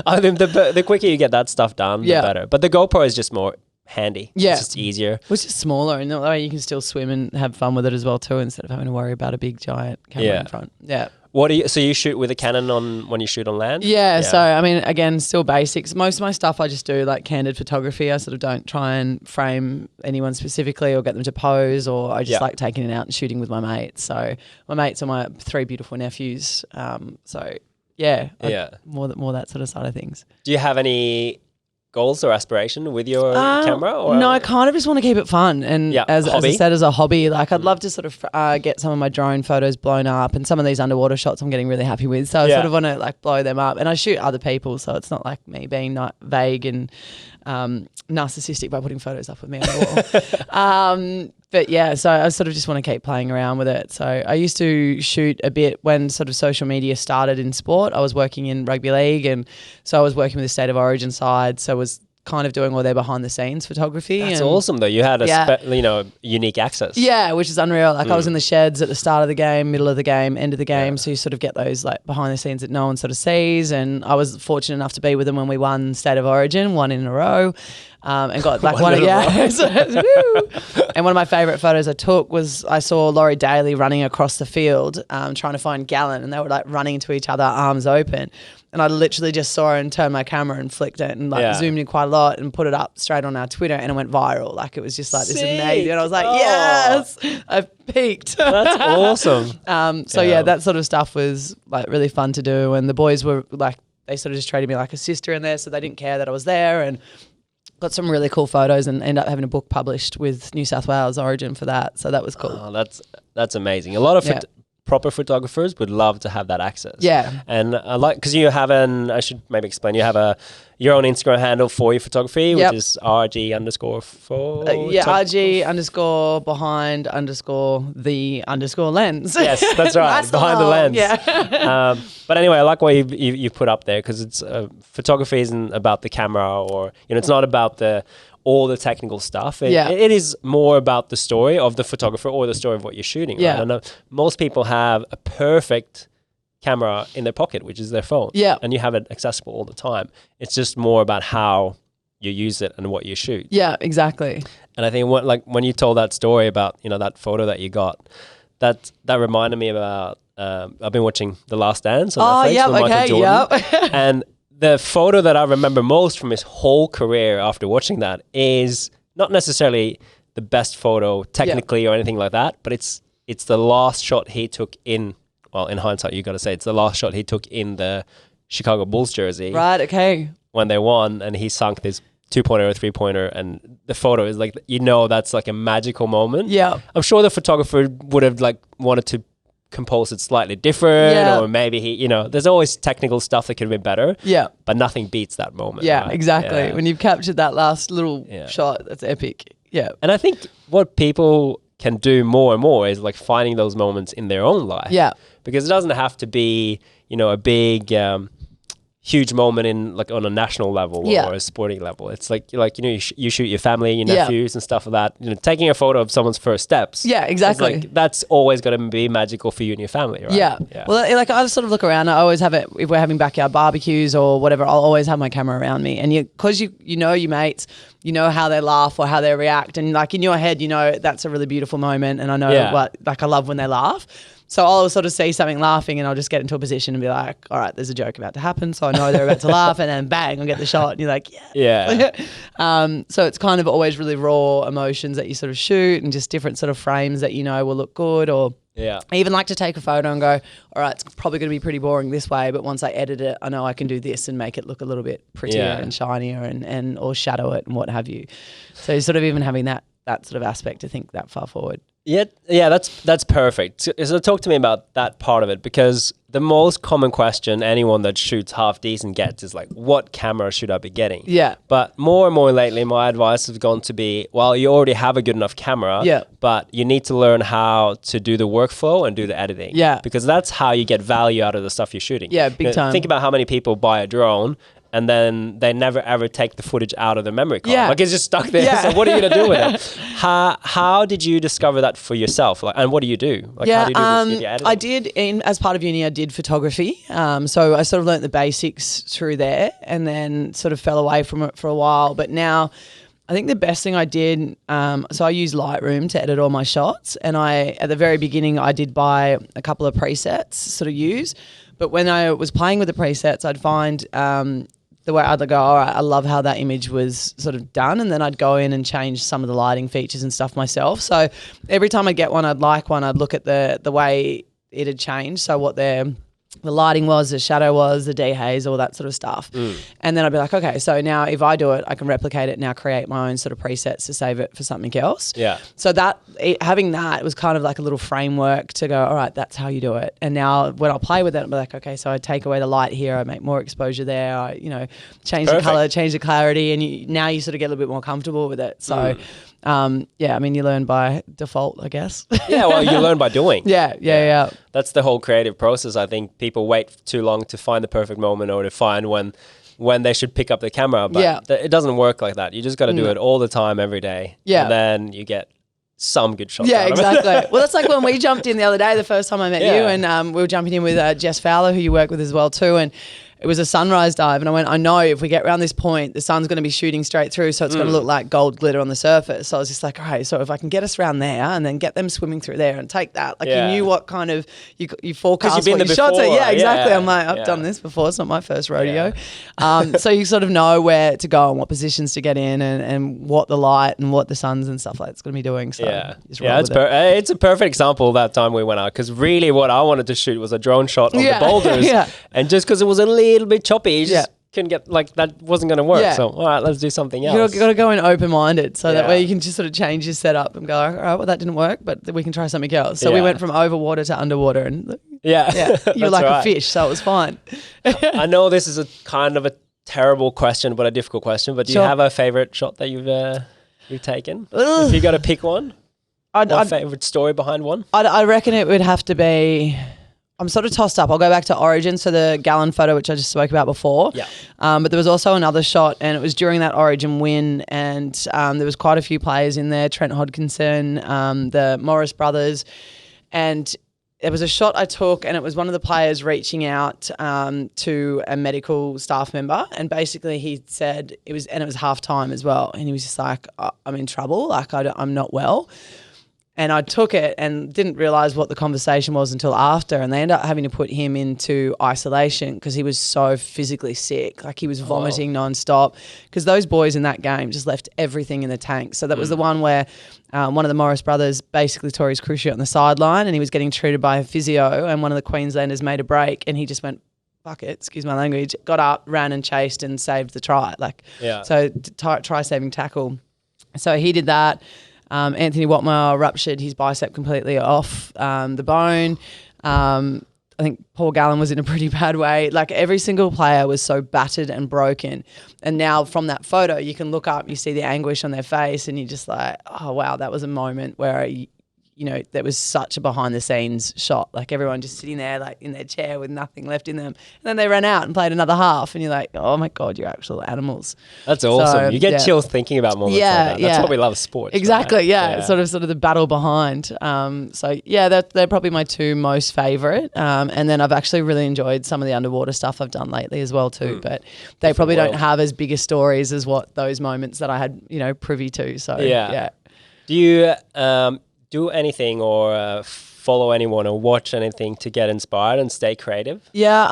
I think the quicker you get that stuff done, the better. But the GoPro is just more handy. Yeah. It's just easier. It's just smaller, and that way you can still swim and have fun with it as well too, instead of having to worry about a big giant camera in front. Yeah. So you shoot with a Canon when you shoot on land? Yeah, so I mean, again, still basics. Most of my stuff I just do like candid photography. I sort of don't try and frame anyone specifically or get them to pose, or I just like taking it out and shooting with my mates. So my mates are my 3 beautiful nephews. More that sort of side of things. Do you have any goals or aspiration with your camera? Or? No, I kind of just want to keep it fun, and as I said, as a hobby. Like I'd love to sort of get some of my drone photos blown up, and some of these underwater shots I'm getting really happy with. So I sort of want to like blow them up, and I shoot other people, so it's not like me being not vague and narcissistic by putting photos up with me on the wall. But yeah, so I sort of just want to keep playing around with it. So I used to shoot a bit when sort of social media started in sport. I was working in rugby league, and so I was working with the State of Origin side. So I was kind of doing all their behind the scenes photography. That's awesome though. You had a unique access. Yeah, which is unreal. Like I was in the sheds at the start of the game, middle of the game, end of the game. So you sort of get those like behind the scenes that no one sort of sees. And I was fortunate enough to be with them when we won State of Origin, 1 in a row. And got like one and one of my favourite photos I took was I saw Laurie Daly running across the field trying to find Gallen, and they were like running into each other, arms open. And I literally just saw her and turned my camera and flicked it and like zoomed in quite a lot and put it up straight on our Twitter, and it went viral. Like it was just like this amazing. And I was like, yes, I've peaked. That's awesome. That sort of stuff was like really fun to do. And the boys were like, they sort of just treated me like a sister in there, so they didn't care that I was there, and got some really cool photos and ended up having a book published with New South Wales Origin for that. So that was cool. Oh, that's amazing. A lot of proper photographers would love to have that access. Yeah. And I like, because you have I should maybe explain, you have your own Instagram handle for your photography, which is RG_for. RG_behind_the_lens. Yes, that's right. That's behind the lens. Yeah. But anyway, I like what you put up there, because it's photography isn't about the camera, or it's not about all the technical stuff. It is more about the story of the photographer or the story of what you're shooting. Right? Yeah. And most people have a perfect camera in their pocket, which is their phone. Yeah. And you have it accessible all the time. It's just more about how you use it and what you shoot. Yeah, exactly. And I think when you told that story about, that photo that you got, that reminded me about, I've been watching The Last Dance on Netflix with Michael Jordan. And the photo that I remember most from his whole career after watching that is not necessarily the best photo technically or anything like that, but it's the last shot he took in hindsight, you got to say it's the last shot he took in the Chicago Bulls jersey. Right, okay. When they won, and he sunk this 2-pointer or 3-pointer, and the photo is like, that's like a magical moment. Yeah. I'm sure the photographer would have like wanted to compose it slightly different, or maybe he, there's always technical stuff that could have been better. Yeah. But nothing beats that moment. Yeah, right? Exactly. Yeah. When you've captured that last little shot, that's epic. Yeah. And I think what people can do more and more is like finding those moments in their own life. Yeah. Because it doesn't have to be, a big huge moment in like on a national level or a sporting level. It's like you shoot your family, your nephews and stuff like that. Taking a photo of someone's first steps. Yeah, exactly. Like, that's always going to be magical for you and your family, right? Yeah. Well, like I sort of look around. I always have it if we're having backyard barbecues or whatever. I'll always have my camera around me, and because you know your mates, you know how they laugh or how they react, and like in your head, that's a really beautiful moment, and I know what I love when they laugh. So I'll sort of see something laughing and I'll just get into a position and be like, all right, there's a joke about to happen. So I know they're about to laugh, and then bang, I'll get the shot and you're like, yeah. So it's kind of always really raw emotions that you sort of shoot, and just different sort of frames that will look good. Or I even like to take a photo and go, all right, it's probably going to be pretty boring this way, but once I edit it, I know I can do this and make it look a little bit prettier and shinier and or shadow it and what have you. So sort of even having that sort of aspect to think that far forward. Yeah, that's perfect. So talk to me about that part of it, because the most common question anyone that shoots half decent gets is like, what camera should I be getting? Yeah. But more and more lately, my advice has gone to be, well, you already have a good enough camera, but you need to learn how to do the workflow and do the editing. Yeah. Because that's how you get value out of the stuff you're shooting. Yeah, big time. Think about how many people buy a drone and then they never ever take the footage out of the memory card. Like it's just stuck there. So what are you gonna do with it? How did you discover that for yourself? Like, and what do you do? Like, how do you do this? I did as part of uni. I did photography. So I sort of learnt the basics through there, and then sort of fell away from it for a while. But now, I think the best thing I did. So I use Lightroom to edit all my shots, and at the very beginning I did buy a couple of presets to sort of use. But when I was playing with the presets, I'd find the way I'd go, all right, I love how that image was sort of done, and then I'd go in and change some of the lighting features and stuff myself. So every time I'd get one, I'd like one, I'd look at the way it had changed. So what the lighting was, the shadow was, the dehaze, all that sort of stuff. And then I'd be like, okay, so now if I do it, I can replicate it, now create my own sort of presets to save it for something else. Yeah. So having that was kind of like a little framework to go, all right, that's how you do it. And now when I play with it, I'm like, okay, so I take away the light here, I make more exposure there, I, change the color, change the clarity, and now you sort of get a little bit more comfortable with it. So you learn by default, I guess. Yeah, well, you learn by doing. Yeah. That's the whole creative process. I think people wait too long to find the perfect moment or to find when they should pick up the camera. But it doesn't work like that. You just got to do it all the time, every day. Yeah. And then you get some good shots out of it. Exactly. Well, that's like when we jumped in the other day, the first time I met you, and we were jumping in with Jess Fowler, who you work with as well too, and it was a sunrise dive, and I went, I know if we get around this point, the sun's going to be shooting straight through, so it's going to look like gold glitter on the surface. So I was just like, all right, so if I can get us around there and then get them swimming through there and take that, like you knew what kind of, you forecast what your shots are. Yeah, exactly. I'm like, I've done this before. It's not my first rodeo. So you sort of know where to go and what positions to get in and what the light and what the suns and stuff like it's going to be doing. So it's a perfect example of that time we went out, because really what I wanted to shoot was a drone shot on the boulders. And just because it was a little bit choppy, you just couldn't get, like, that wasn't going to work. So, all right, let's do something else. You've got to go in open-minded, so that way you can just sort of change your setup and go, all right, well, that didn't work, but we can try something else. So we went from over water to underwater, and you're like a fish, so it was fine. I know this is a kind of a terrible question, but a difficult question, but do you have a favorite shot that you've taken? If you got to pick one, favorite story behind one? I reckon it would have to be... I'm sort of tossed up. I'll go back to Origin, so the Gallon photo, which I just spoke about before. Yeah. But there was also another shot, and it was during that Origin win, and there was quite a few players in there, Trent Hodkinson, the Morris brothers, and there was a shot I took, and it was one of the players reaching out to a medical staff member, and basically he said, it was half time as well, and he was just like, I'm in trouble, like I'm not well. And I took it and didn't realise what the conversation was until after, and they ended up having to put him into isolation because he was so physically sick. Like, he was vomiting nonstop, because those boys in that game just left everything in the tank. So that was the one where one of the Morris brothers basically tore his cruciate on the sideline, and he was getting treated by a physio, and one of the Queenslanders made a break, and he just went, fuck it, excuse my language, got up, ran and chased and saved the try. So try saving tackle. So he did that. Anthony Watmore ruptured his bicep completely off the bone. I think Paul Gallen was in a pretty bad way. Like, every single player was so battered and broken. And now from that photo, you can look up, you see the anguish on their face, and you're just like, oh, wow, that was a moment where there was such a behind the scenes shot, like everyone just sitting there like in their chair with nothing left in them. And then they ran out and played another half and you're like, oh my God, you're actual animals. That's awesome. So, You get chills thinking about moments like that. That's what we love sports. Exactly. Right? Yeah. Sort of the battle behind. So yeah, they're probably my two most favorite. And then I've actually really enjoyed some of the underwater stuff I've done lately as well too, but they probably don't have as big a stories as what those moments that I had, privy to. So yeah. Do you do anything or follow anyone or watch anything to get inspired and stay creative? Yeah,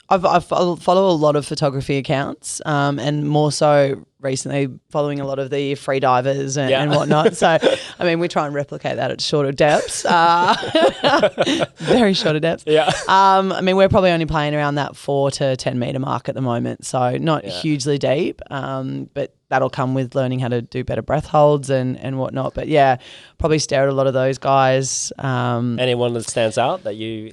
I follow a lot of photography accounts, and more so recently following a lot of the free divers and whatnot. So, I mean, we try and replicate that at shorter depths, very shorter depths. Yeah. I mean, we're probably only playing around that 4 to 10 meter mark at the moment, so not hugely deep, but that'll come with learning how to do better breath holds and whatnot. But yeah, probably stare at a lot of those guys. Anyone that stands out that you...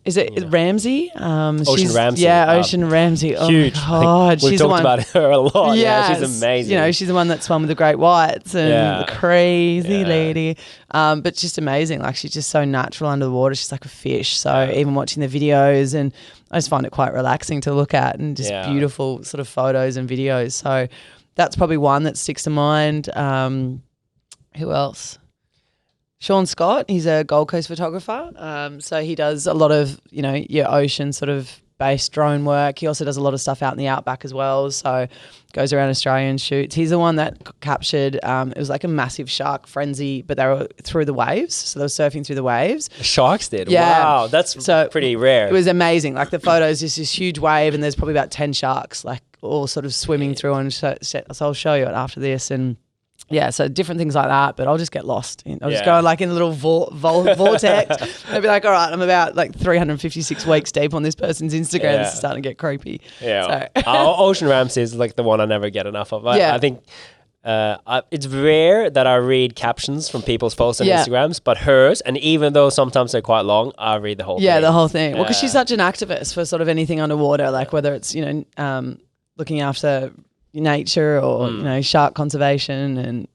Is it Ramsey? Ocean Ramsey. Yeah, Ocean Ramsey. Oh huge. my God. We've talked about her a lot. Yes. Yeah, she's amazing. She's the one that swam with the great whites and the crazy lady. But just amazing. Like, she's just so natural under the water. She's like a fish. So even watching the videos, and I just find it quite relaxing to look at, and just beautiful sort of photos and videos. So that's probably one that sticks to mind. Who else? Sean Scott, he's a Gold Coast photographer. So he does a lot of, your ocean sort of based drone work. He also does a lot of stuff out in the outback as well. So goes around Australia and shoots. He's the one that captured, it was like a massive shark frenzy, but they were through the waves. So they were surfing through the waves. The sharks did? Yeah. Wow, that's pretty rare. It was amazing. Like the photos, just this huge wave, and there's probably about 10 sharks, like all sort of swimming through. And so I'll show you it after this. And yeah, so different things like that, but I'll just get lost. I'll just go like in a little vortex. I'll be like, all right, I'm about like 356 weeks deep on this person's Instagram. Yeah. This is starting to get creepy. Yeah. So. Ocean Ramsey is like the one I never get enough of. I think it's rare that I read captions from people's posts on Instagrams, but hers, and even though sometimes they're quite long, I read the whole thing. Yeah, the whole thing. Well, because she's such an activist for sort of anything underwater, like whether it's, looking after nature or shark conservation, and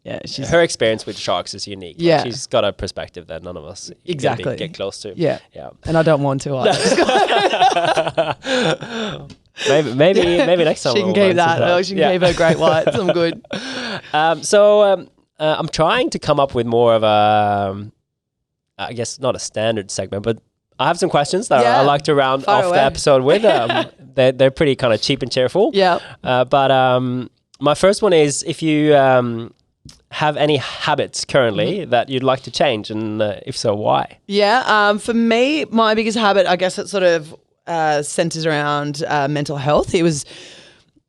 her experience with sharks is unique. Yeah, like, she's got a perspective that none of us get close to. Yeah, and I don't want to either. maybe next time she can keep that. She can keep her great whites. I'm good. So I'm trying to come up with more of a, I guess not a standard segment, but I have some questions that I like to round off the episode with. They're pretty kind of cheap and cheerful. Yeah. But my first one is, if you have any habits currently that you'd like to change, and if so, why? Yeah. For me, my biggest habit, I guess it sort of centers around mental health. It was...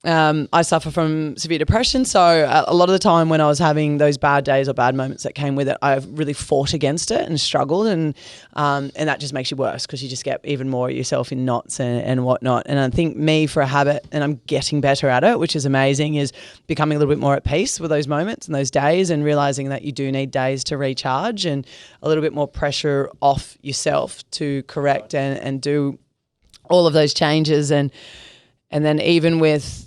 I suffer from severe depression, so a lot of the time when I was having those bad days or bad moments that came with it, I really fought against it and struggled, and that just makes you worse because you just get even more yourself in knots and whatnot. And I think me, for a habit, and I'm getting better at it, which is amazing, is becoming a little bit more at peace with those moments and those days, and realising that you do need days to recharge, and a little bit more pressure off yourself to correct and do all of those changes, and then even with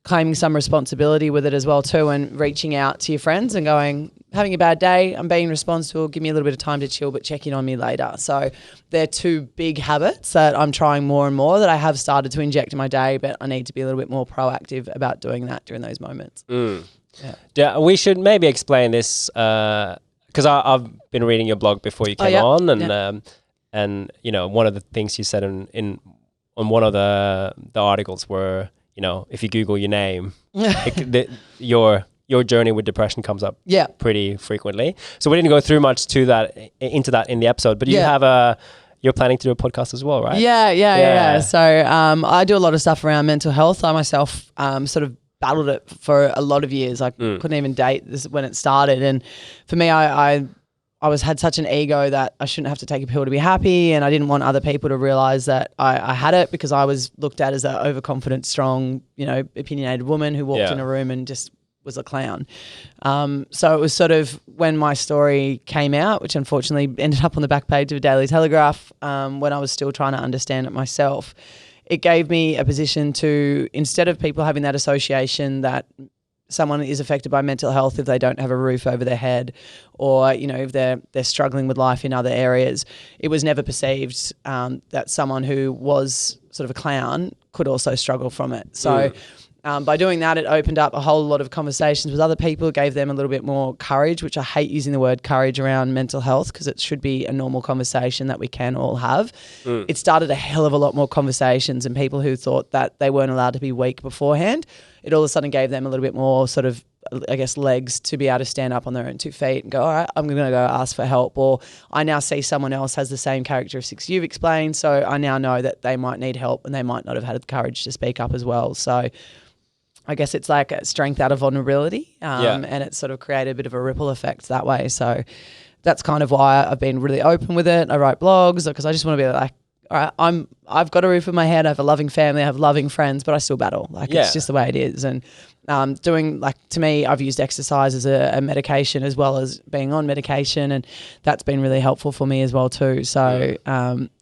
claiming some responsibility with it as well too, and reaching out to your friends and going, having a bad day, I'm being responsible, give me a little bit of time to chill, but check in on me later. So they're two big habits that I'm trying more and more, that I have started to inject in my day, but I need to be a little bit more proactive about doing that during those moments. Yeah, we should maybe explain this, because I've been reading your blog before you came on, and one of the things you said on one of the articles were, if you Google your name, your journey with depression comes up pretty frequently. So we didn't go through much into that in the episode, but you have you're planning to do a podcast as well, right? Yeah. So I do a lot of stuff around mental health. I myself sort of battled it for a lot of years. I couldn't even date this when it started, and for me, I had such an ego that I shouldn't have to take a pill to be happy, and I didn't want other people to realise that I had it, because I was looked at as an overconfident, strong, opinionated woman who walked in a room and just was a clown. So it was sort of when my story came out, which unfortunately ended up on the back page of a Daily Telegraph, when I was still trying to understand it myself, it gave me a position to, instead of people having that association that someone is affected by mental health if they don't have a roof over their head, or if they're struggling with life in other areas. It was never perceived that someone who was sort of a clown could also struggle from it. So by doing that, it opened up a whole lot of conversations with other people, gave them a little bit more courage, which I hate using the word courage around mental health because it should be a normal conversation that we can all have. It started a hell of a lot more conversations, and people who thought that they weren't allowed to be weak beforehand, it all of a sudden gave them a little bit more sort of, I guess, legs to be able to stand up on their own 2 feet and go, all right, I'm going to go ask for help. Or I now see someone else has the same characteristics you've explained, so I now know that they might need help and they might not have had the courage to speak up as well. So I guess it's like a strength out of vulnerability, and it's sort of created a bit of a ripple effect that way. So that's kind of why I've been really open with it. I write blogs because I just want to be like, all right, I've got a roof over my head. I have a loving family. I have loving friends, but I still battle. It's just the way it is. And to me, I've used exercise as a medication as well as being on medication, and that's been really helpful for me as well too. So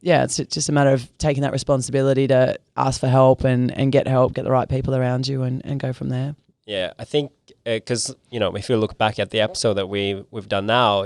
it's just a matter of taking that responsibility to ask for help and get help, get the right people around you, and go from there. Yeah, I think because if you look back at the episode that we've done now,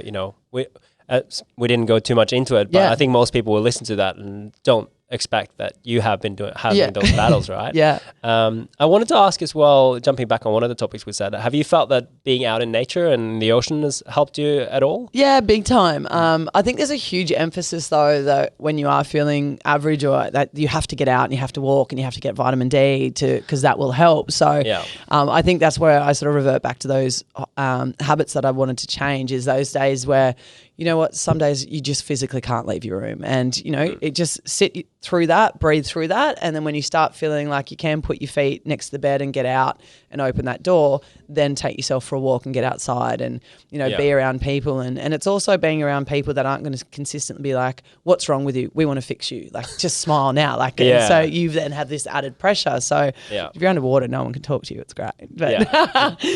we didn't go too much into it, but I think most people will listen to that and don't expect that you have been having those battles, right? I wanted to ask as well, jumping back on one of the topics we said, have you felt that being out in nature and the ocean has helped you at all? Yeah, big time. I think there's a huge emphasis though that when you are feeling average, or that you have to get out and you have to walk and you have to get vitamin D because that will help. So I think that's where I sort of revert back to those habits that I wanted to change, is those days where, you know what, some days you just physically can't leave your room, and it just sit through that, breathe through that, and then when you start feeling like you can put your feet next to the bed and get out and open that door, then take yourself for a walk and get outside and be around people, and it's also being around people that aren't going to consistently be like, what's wrong with you, we want to fix you, like just smile now, so you then have this added pressure. So if you're underwater, no one can talk to you, it's great, but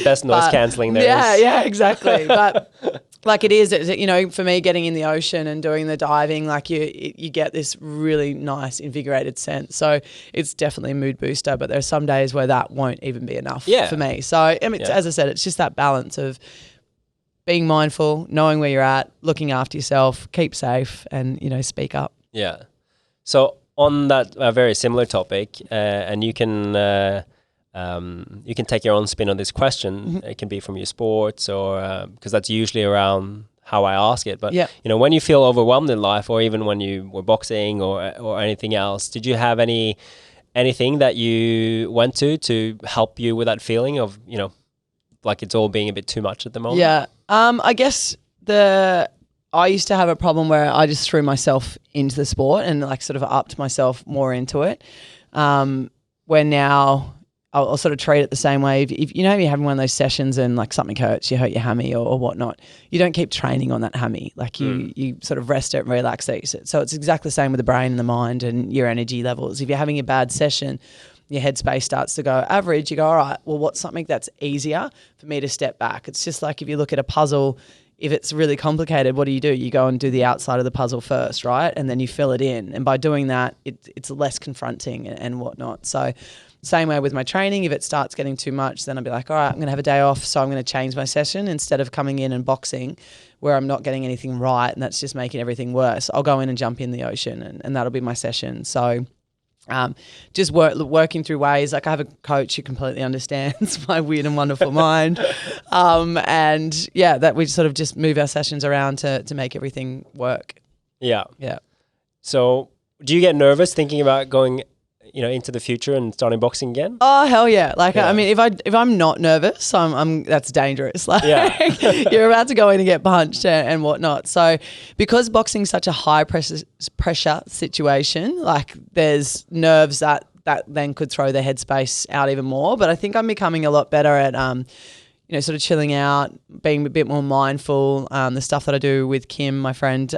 best noise cancelling there is. Exactly. But like it is, for me, getting in the ocean and doing the diving, like you get this really nice invigorated sense. So it's definitely a mood booster, but there are some days where that won't even be enough for me. So as I said, it's just that balance of being mindful, knowing where you're at, looking after yourself, keep safe, and speak up. Yeah. So on that very similar topic, and you can take your own spin on this question. It can be from your sports, or because that's usually around how I ask it. But when you feel overwhelmed in life, or even when you were boxing or anything else, did you have anything that you went to help you with that feeling of like it's all being a bit too much at the moment? Yeah. I guess I used to have a problem where I just threw myself into the sport and like sort of upped myself more into it. Where now I'll sort of treat it the same way. If you're having one of those sessions and like something hurts, you hurt your hammy or whatnot, you don't keep training on that hammy. Like you sort of rest it and relax it. So it's exactly the same with the brain and the mind and your energy levels. If you're having a bad session, your headspace starts to go average. You go, all right, well, what's something that's easier for me to step back? It's just like if you look at a puzzle, if it's really complicated, what do? You go and do the outside of the puzzle first, right? And then you fill it in. And by doing that, it's less confronting and whatnot. So same way with my training, if it starts getting too much, then I'll be like, all right, I'm going to have a day off, so I'm going to change my session. Instead of coming in and boxing where I'm not getting anything right and that's just making everything worse, I'll go in and jump in the ocean and that'll be my session. So just working through ways, like I have a coach who completely understands my weird and wonderful mind. And that we sort of just move our sessions around to make everything work. Yeah. So do you get nervous thinking about going into the future and starting boxing again? Oh, hell yeah. I mean, if I'm not nervous, I'm that's dangerous. You're about to go in and get punched and whatnot. So because boxing's such a high pressure situation, like there's nerves that then could throw the headspace out even more. But I think I'm becoming a lot better at sort of chilling out, being a bit more mindful. The stuff that I do with Kim, my friend,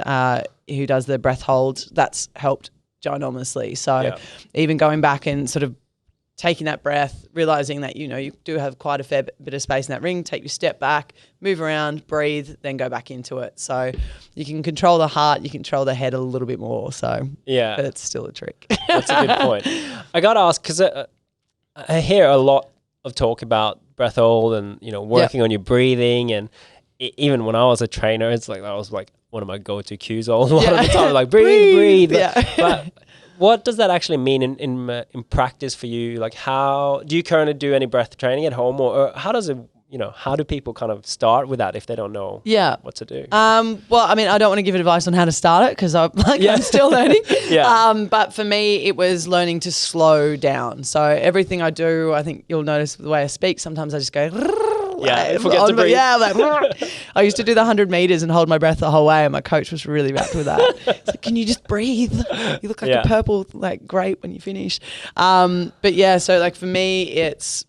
who does the breath hold, that's helped ginormously. So even going back and sort of taking that breath, realizing that, you do have quite a fair bit of space in that ring, take your step back, move around, breathe, then go back into it. So you can control the heart, you can control the head a little bit more. So but it's still a trick. That's a good point. I got to ask, because I hear a lot of talk about breath hold and, you know, working on your breathing. And even when I was a trainer, it's like, that was like one of my go-to cues all a lot of the time, like breathe. Yeah. But what does that actually mean in practice for you? Like, how do you currently do any breath training at home, or how does it, you know, how do people kind of start with that if they don't know what to do? Well, I mean, I don't want to give advice on how to start it because I'm still learning. But for me, it was learning to slow down. So everything I do, I think you'll notice the way I speak, sometimes I just go, forget to breathe. I used to do the 100 meters and hold my breath the whole way, and my coach was really wrapped with that. It's like, can you just breathe? You look like a purple like grape when you finish. But yeah, so like for me, it's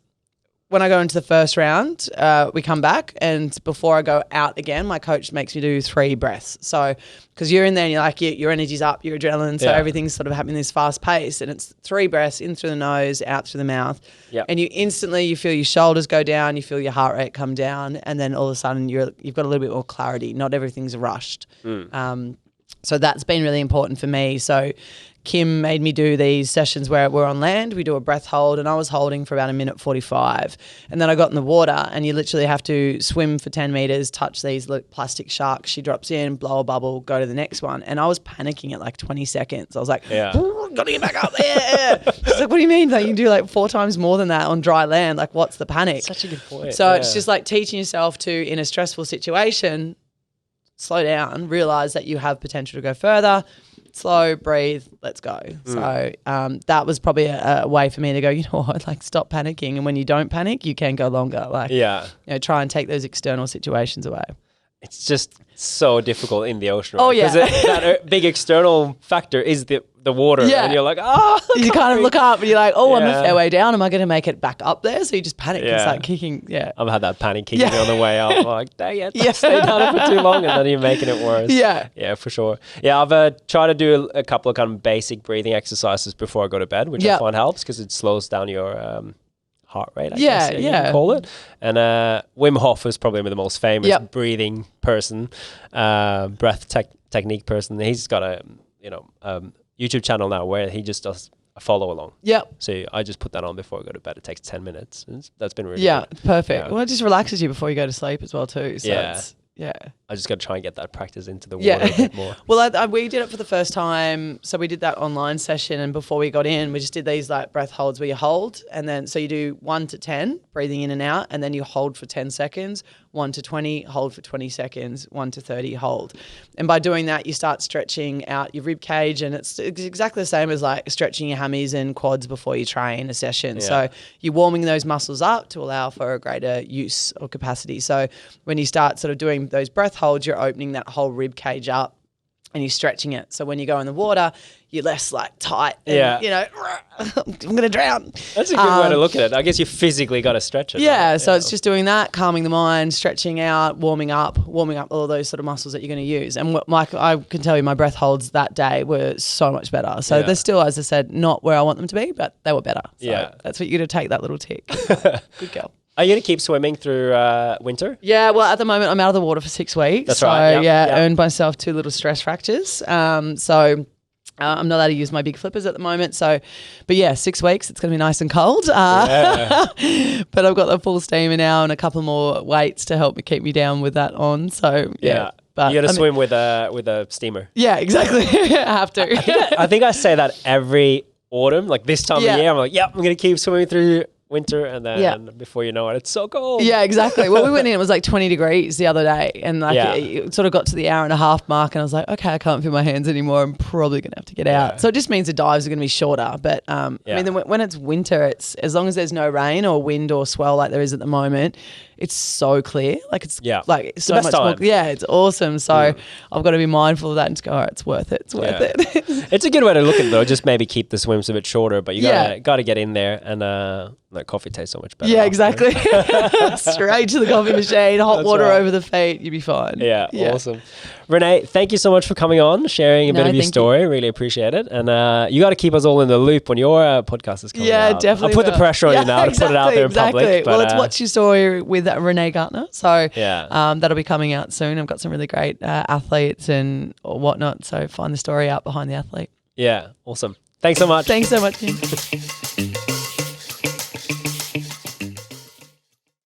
when I go into the first round, we come back, and before I go out again, my coach makes me do 3 breaths. So, because you're in there and you're like, your energy's up, your adrenaline, so everything's sort of happening this fast pace, and it's 3 breaths in through the nose, out through the mouth, and you feel your shoulders go down, you feel your heart rate come down, and then all of a sudden you've got a little bit more clarity. Not everything's rushed. So that's been really important for me. So Kim made me do these sessions where we're on land, we do a breath hold, and I was holding for about 1:45. And then I got in the water, and you literally have to swim for 10 meters, touch these plastic sharks. She drops in, blow a bubble, go to the next one. And I was panicking at like 20 seconds. I was like, gotta get back up there. She's like, what do you mean? Like, you can do like 4 times more than that on dry land. Like, what's the panic? Such a good point. So it's just like teaching yourself to, in a stressful situation, slow down, realize that you have potential to go further. Slow, breathe, let's go. So that was probably a way for me to go, you know what, like stop panicking. And when you don't panic, you can go longer. Like, you know, try and take those external situations away. It's just so difficult in the ocean. Right? Oh, yeah. Because that big external factor is the water. Yeah. And you're like, you kind of look up and you're like, I'm a fair way down. Am I going to make it back up there? So you just panic and start kicking. Yeah. I've had that panic kicking on the way up. I'm like, dang it, stay down for too long, and then you're making it worse. Yeah. Yeah, for sure. Yeah, I've tried to do a couple of kind of basic breathing exercises before I go to bed, which I find helps because it slows down your heart rate, I guess you can call it. And Wim Hof is probably the most famous breathing person, breath technique person. He's got a YouTube channel now where he just does a follow along. So I just put that on before I go to bed. It takes 10 minutes. That's been really good. Perfect. Well, it just relaxes you before you go to sleep as well too. So I just got to try and get that practice into the water a bit more. Well, we did it for the first time. So we did that online session, and before we got in, we just did these like breath holds where you hold, and then so you do 1 to 10, breathing in and out, and then you hold for 10 seconds, 1 to 20, hold for 20 seconds, 1 to 30, hold. And by doing that, you start stretching out your rib cage, and it's exactly the same as like stretching your hammies and quads before you train a session. So you're warming those muscles up to allow for a greater use or capacity. So when you start sort of doing those breath holds, you're opening that whole rib cage up and you're stretching it. So when you go in the water, you're less like tight and, you know, I'm going to drown. That's a good way to look at it. I guess you physically got to stretch it. Yeah, right? So it's just doing that, calming the mind, stretching out, warming up all those sort of muscles that you're going to use. And Mike, I can tell you my breath holds that day were so much better. So they're still, as I said, not where I want them to be, but they were better. So that's what you're going to take that little tick. Good girl. Are you going to keep swimming through winter? Yeah, well, at the moment, I'm out of the water for 6 weeks. That's right. Earned myself 2 little stress fractures. So I'm not allowed to use my big flippers at the moment. So, but yeah, 6 weeks, it's going to be nice and cold. But I've got the full steamer now and a couple more weights to help me keep me down with that on. So, But you got to swim with a steamer. Yeah, exactly. I have to. I think I say that every autumn, like this time of year. I'm like, I'm going to keep swimming through winter, and then before you know it, it's so cold. Yeah, exactly. Well, we went in, it was like 20 degrees the other day, and like it sort of got to the hour and a half mark, and I was like, okay, I can't feel my hands anymore. I'm probably going to have to get out. So it just means the dives are going to be shorter. But I mean, when it's winter, it's as long as there's no rain or wind or swell like there is at the moment, it's so clear. Like it's like so much more. Yeah, it's awesome. So I've got to be mindful of that and just go, all right, it's worth it. It's worth it. It's a good way to look at it though. Just maybe keep the swims a bit shorter, but you gotta get in there, and like coffee tastes so much better. Yeah, exactly. Straight to the coffee machine, hot water over the feet, you'll be fine. Yeah, awesome. Renee, thank you so much for coming on, sharing a bit of your story. Really appreciate it. And you got to keep us all in the loop when your podcast is coming out. Yeah, definitely. I'll put the pressure on you now to put it out there in public. But, well, it's What's Your Story with Renee Gartner. So that'll be coming out soon. I've got some really great athletes and whatnot. So find the story out behind the athlete. Yeah, awesome. Thanks so much. Thanks so much, Jim.